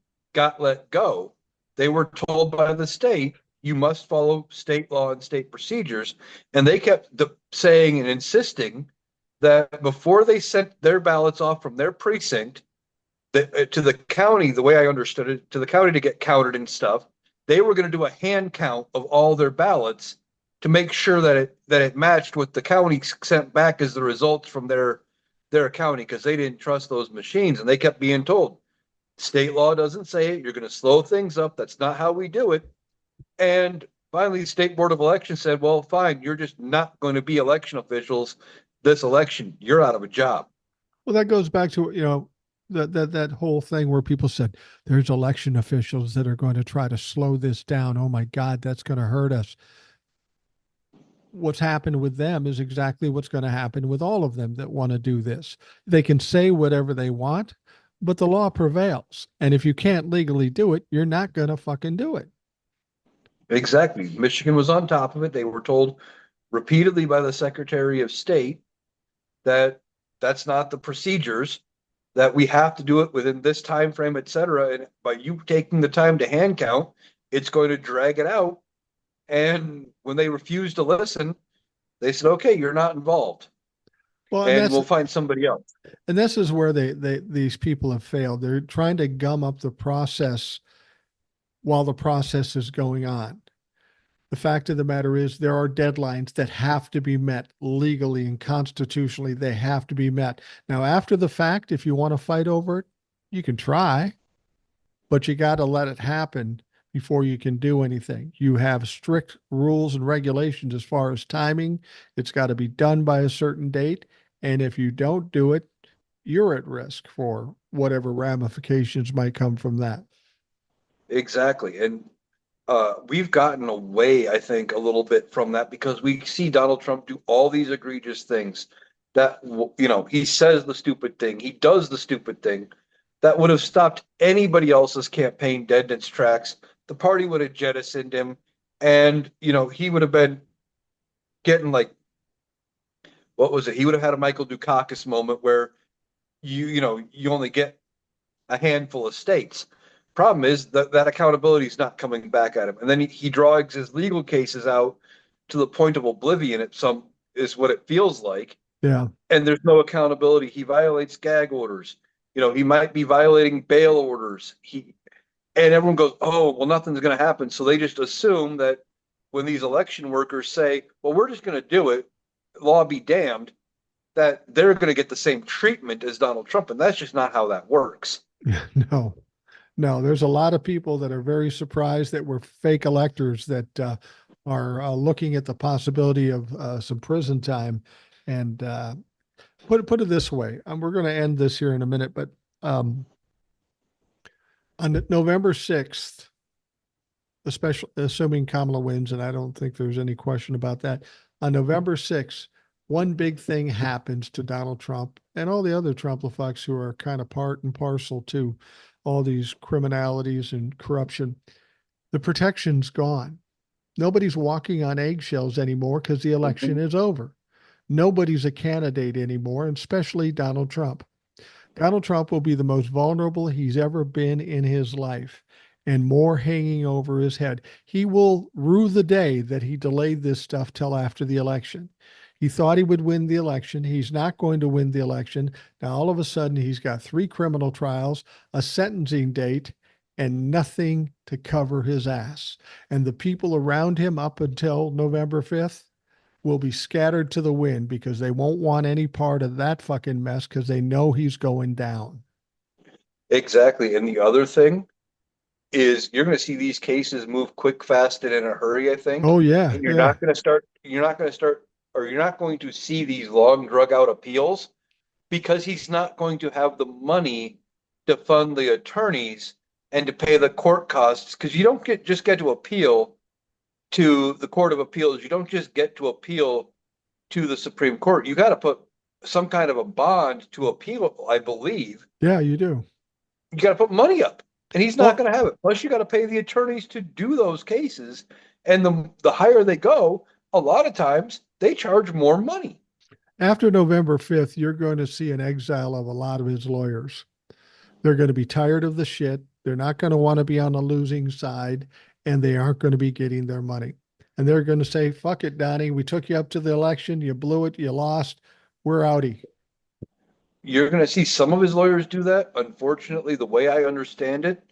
let go. They were told by the state, you must follow state law and state procedures. And they kept saying and insisting that before they sent their ballots off from their precinct to the county, the way I understood it, to the county to get counted and stuff, they were going to do a hand count of all their ballots to make sure that it matched what the county sent back as the results from their county, because they didn't trust those machines. And they kept being told, state law doesn't say it. You're going to slow things up. That's not how we do it. And finally, the State Board of Elections said, well, fine, you're just not going to be election officials this election. You're out of a job. Well, that goes back to, that whole thing where people said there's election officials that are going to try to slow this down. Oh my God, that's going to hurt us. What's happened with them is exactly what's going to happen with all of them that want to do this. They can say whatever they want, but the law prevails. And if you can't legally do it, you're not going to fucking do it. Exactly. Michigan was on top of it. They were told repeatedly by the Secretary of State that that's not the procedures, that we have to do it within this time frame, et cetera. And by you taking the time to hand count, it's going to drag it out. And when they refused to listen, they said, okay, you're not involved. Well, And we'll find somebody else. and this is where these people have failed. They're trying to gum up the process while the process is going on. The fact of the matter is there are deadlines that have to be met legally and constitutionally. They have to be met. Now, after the fact, if you want to fight over it, you can try, but you got to let it happen before you can do anything. You have strict rules and regulations as far as timing. It's got to be done by a certain date. And if you don't do it, you're at risk for whatever ramifications might come from that. Exactly. And we've gotten away, I think, a little bit from that because we see Donald Trump do all these egregious things that, he says the stupid thing, he does the stupid thing that would have stopped anybody else's campaign dead in its tracks. The party would have jettisoned him, and, he would have been getting like, what was it? He would have had a Michael Dukakis moment where you only get a handful of states. Problem is that accountability is not coming back at him, and then he drags his legal cases out to the point of oblivion. At some is what it feels like, Yeah. and there's no accountability. He violates gag orders. He might be violating bail orders. And everyone goes, "Oh, well, nothing's going to happen." So they just assume that when these election workers say, "Well, we're just going to do it," law be damned, that they're going to get the same treatment as Donald Trump, and that's just not how that works. No, no, there's a lot of people that are very surprised that we're fake electors that are looking at the possibility of some prison time. And put it this way, we're going to end this here in a minute, but um, on November 6th, especially assuming Kamala wins, and I don't think there's any question about that. On November 6th, one big thing happens to Donald Trump and all the other Trump-fucks who are kind of part and parcel to all these criminalities and corruption. The protection's gone. Nobody's walking on eggshells anymore because the election is over. Nobody's a candidate anymore, and especially Donald Trump. Donald Trump will be the most vulnerable he's ever been in his life and more hanging over his head. He will rue the day that he delayed this stuff till after the election. He thought he would win the election. He's not going to win the election. Now, all of a sudden, he's got 3 criminal trials, a sentencing date, and nothing to cover his ass. And the people around him up until November 5th will be scattered to the wind because they won't want any part of that fucking mess because they know he's going down. Exactly. And the other thing is you're going to see these cases move quick, fast, and in a hurry, I think. Oh, yeah. And Yeah. you're not going to see these long, drug out appeals because he's not going to have the money to fund the attorneys and to pay the court costs because you don't just get to appeal to the Court of Appeals. You don't just get to appeal to the Supreme Court. You got to put some kind of a bond to appeal, I believe. Yeah, you do. You got to put money up, and he's not Well, going to have it. Plus, you got to pay the attorneys to do those cases, and the higher they go, a lot of times they charge more money. after November 5th, you're going to see an exile of a lot of his lawyers. They're going to be tired of the shit. They're not going to want to be on the losing side, and they aren't going to be getting their money. And they're going to say, fuck it, Donnie. We took you up to the election. You blew it. You lost. We're outie. You're going to see some of his lawyers do that. Unfortunately, the way I understand it,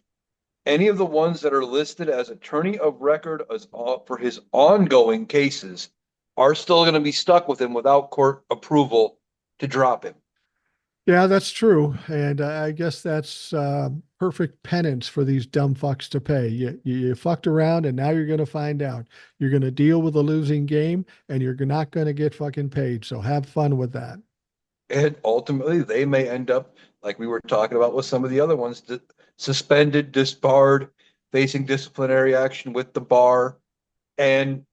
any of the ones that are listed as attorney of record as for his ongoing cases are still going to be stuck with him without court approval to drop him. Yeah, that's true. And I guess that's perfect penance for these dumb fucks to pay. You fucked around and now you're going to find out. You're going to deal with a losing game and you're not going to get fucking paid. So have fun with that. And ultimately, they may end up, like we were talking about with some of the other ones, suspended, disbarred, facing disciplinary action with the bar, and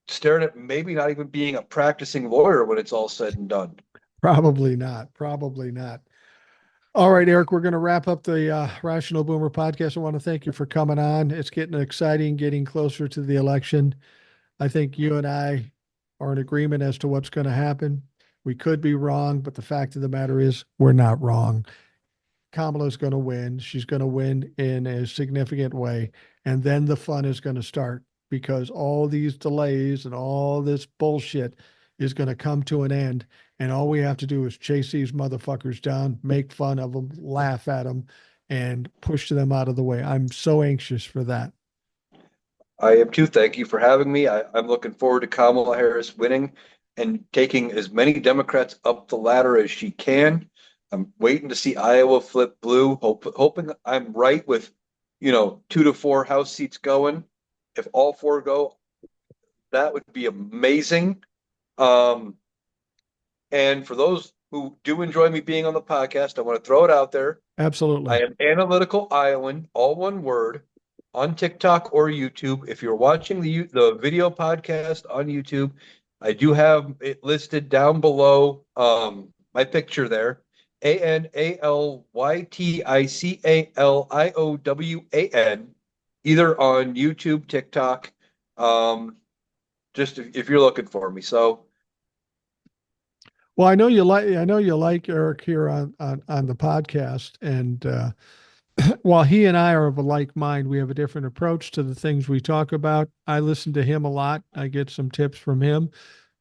staring at maybe not even being a practicing lawyer when it's all said and done. Probably not. Probably not. All right, Eric, we're going to wrap up the Rational Boomer podcast. I want to thank you for coming on. It's getting exciting, getting closer to the election. I think you and I are in agreement as to what's going to happen. We could be wrong, but the fact of the matter is we're not wrong. Kamala's going to win. She's going to win in a significant way. And then the fun is going to start because all these delays and all this bullshit is going to come to an end. And all we have to do is chase these motherfuckers down, make fun of them, laugh at them, and push them out of the way. I'm so anxious for that. I am too. Thank you for having me. I'm looking forward to Kamala Harris winning and taking as many Democrats up the ladder as she can. I'm waiting to see Iowa flip blue, hoping I'm right with, 2 to 4 House seats going. If all 4 go, that would be amazing. Um, and for those who do enjoy me being on the podcast, I want to throw it out there. I Absolutely. am analytical Iowan, all one word. on TikTok or YouTube. If you're watching the video podcast on YouTube, I do have it listed down below my picture there. ANALYTICALIOWAN, either on YouTube, TikTok, just if you're looking for me. So Well, I know you like Eric here on the podcast, and while he and I are of a like mind, we have a different approach to the things we talk about. I listen to him a lot. I get some tips from him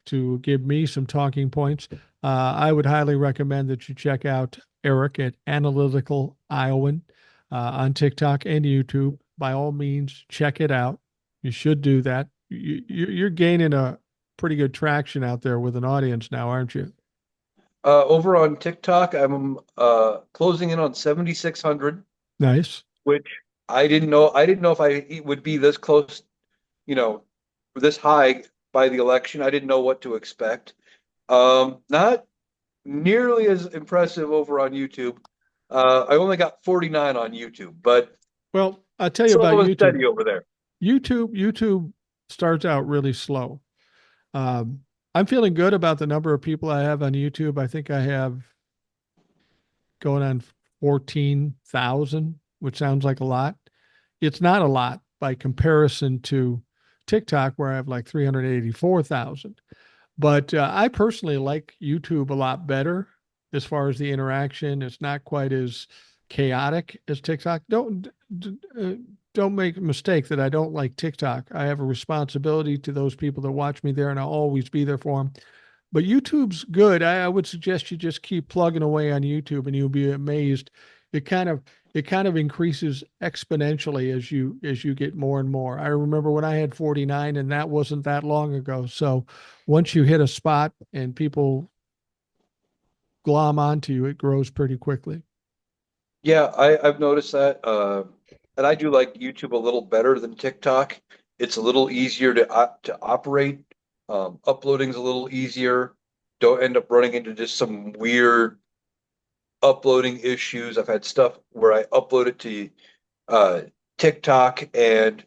to give me some talking points. I would highly recommend that you check out Eric at Analytical Iowan on TikTok and YouTube. By all means, check it out. You should do that. You're gaining a pretty good traction out there with an audience now, aren't you? over on TikTok, I'm closing in on 7,600, Nice. which I didn't know. I didn't know if I would be this close, you know, this high by the election. I didn't know what to expect. Not nearly as impressive over on YouTube. I only got 49 on YouTube, but Well, I'll tell you about slow and YouTube. steady over there. YouTube starts out really slow. Um, I'm feeling good about the number of people I have on YouTube. I think I have going on 14,000, which sounds like a lot. It's not a lot by comparison to TikTok, where I have like 384,000. But I personally like YouTube a lot better as far as the interaction. It's not quite as chaotic as TikTok. Don't make a mistake that I don't like TikTok. I have a responsibility to those people that watch me there, and I'll always be there for them. But YouTube's good. I would suggest you just keep plugging away on YouTube, and you'll be amazed. It kind of it kind of increases exponentially as you get more and more. I remember when I had 49, and that wasn't that long ago. So once you hit a spot and people glom onto you, it grows pretty quickly. Yeah, I've noticed that. And I do like YouTube a little better than TikTok. It's a little easier to operate. Uploading's a little easier. Don't end up running into just some weird uploading issues. I've had stuff where I upload it to uh, TikTok, and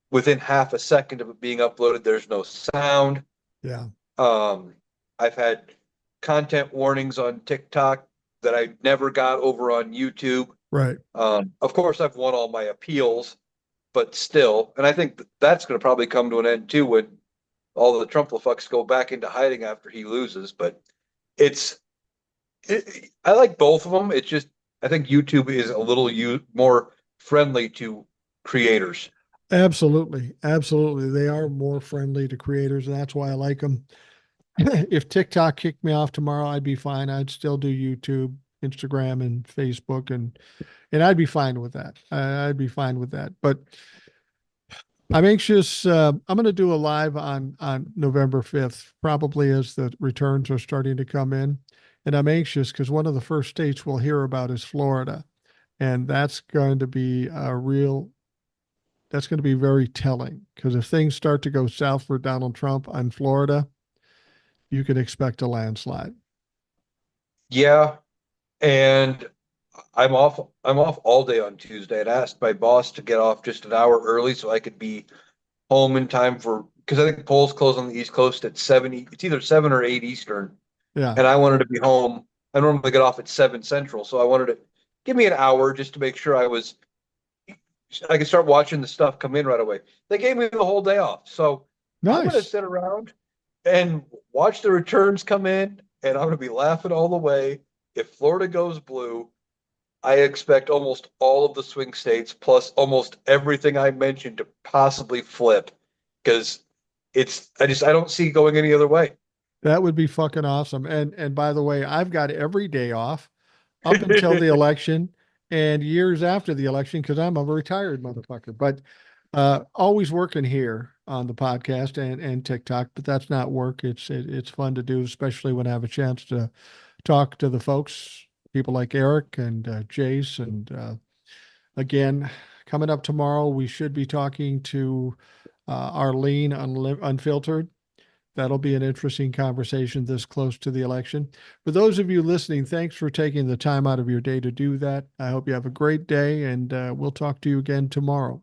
within half a second of it being uploaded, there's no sound. Yeah. Um, I've had content warnings on TikTok that I never got over on YouTube. Right. Of course, I've won all my appeals, but still, and I think that's going to probably come to an end too when all the Trumplefucks go back into hiding after he loses. But it's, I like both of them. It's just I think YouTube is a little more friendly to creators. Absolutely. Absolutely. They are more friendly to creators, and that's why I like them. If TikTok kicked me off tomorrow, I'd be fine. I'd still do YouTube, Instagram, and Facebook, and I'd be fine with that. I'd be fine with that. But I'm anxious. I'm going to do a live on November 5th, probably as the returns are starting to come in. And I'm anxious because one of the first states we'll hear about is Florida, and that's going to be a real. That's going to be very telling because if things start to go south for Donald Trump on Florida, you can expect a landslide. Yeah, and I'm off all day on Tuesday. I asked my boss to get off just an hour early so I could be home in time for because I think polls close on the East Coast at 7. It's either 7 or 8 Eastern, Yeah. and I wanted to be home. I normally get off at 7 Central, so I wanted to give me an hour just to make sure I could start watching the stuff come in right away. They gave me the whole day off, so I'm going to Nice. sit around and watch the returns come in, and I'm going to be laughing all the way. If Florida goes blue, I expect almost all of the swing states plus almost everything I mentioned to possibly flip because I don't see it going any other way. That would be fucking awesome. And by the way, I've got every day off up until the election and years after the election because I'm a retired motherfucker. But always working here on the podcast and TikTok, but that's not work. It's fun to do, especially when I have a chance to talk to the folks, people like Eric and Jace. And again, coming up tomorrow, we should be talking to Arlene Unfiltered. That'll be an interesting conversation this close to the election. For those of you listening, thanks for taking the time out of your day to do that. I hope you have a great day, and we'll talk to you again tomorrow.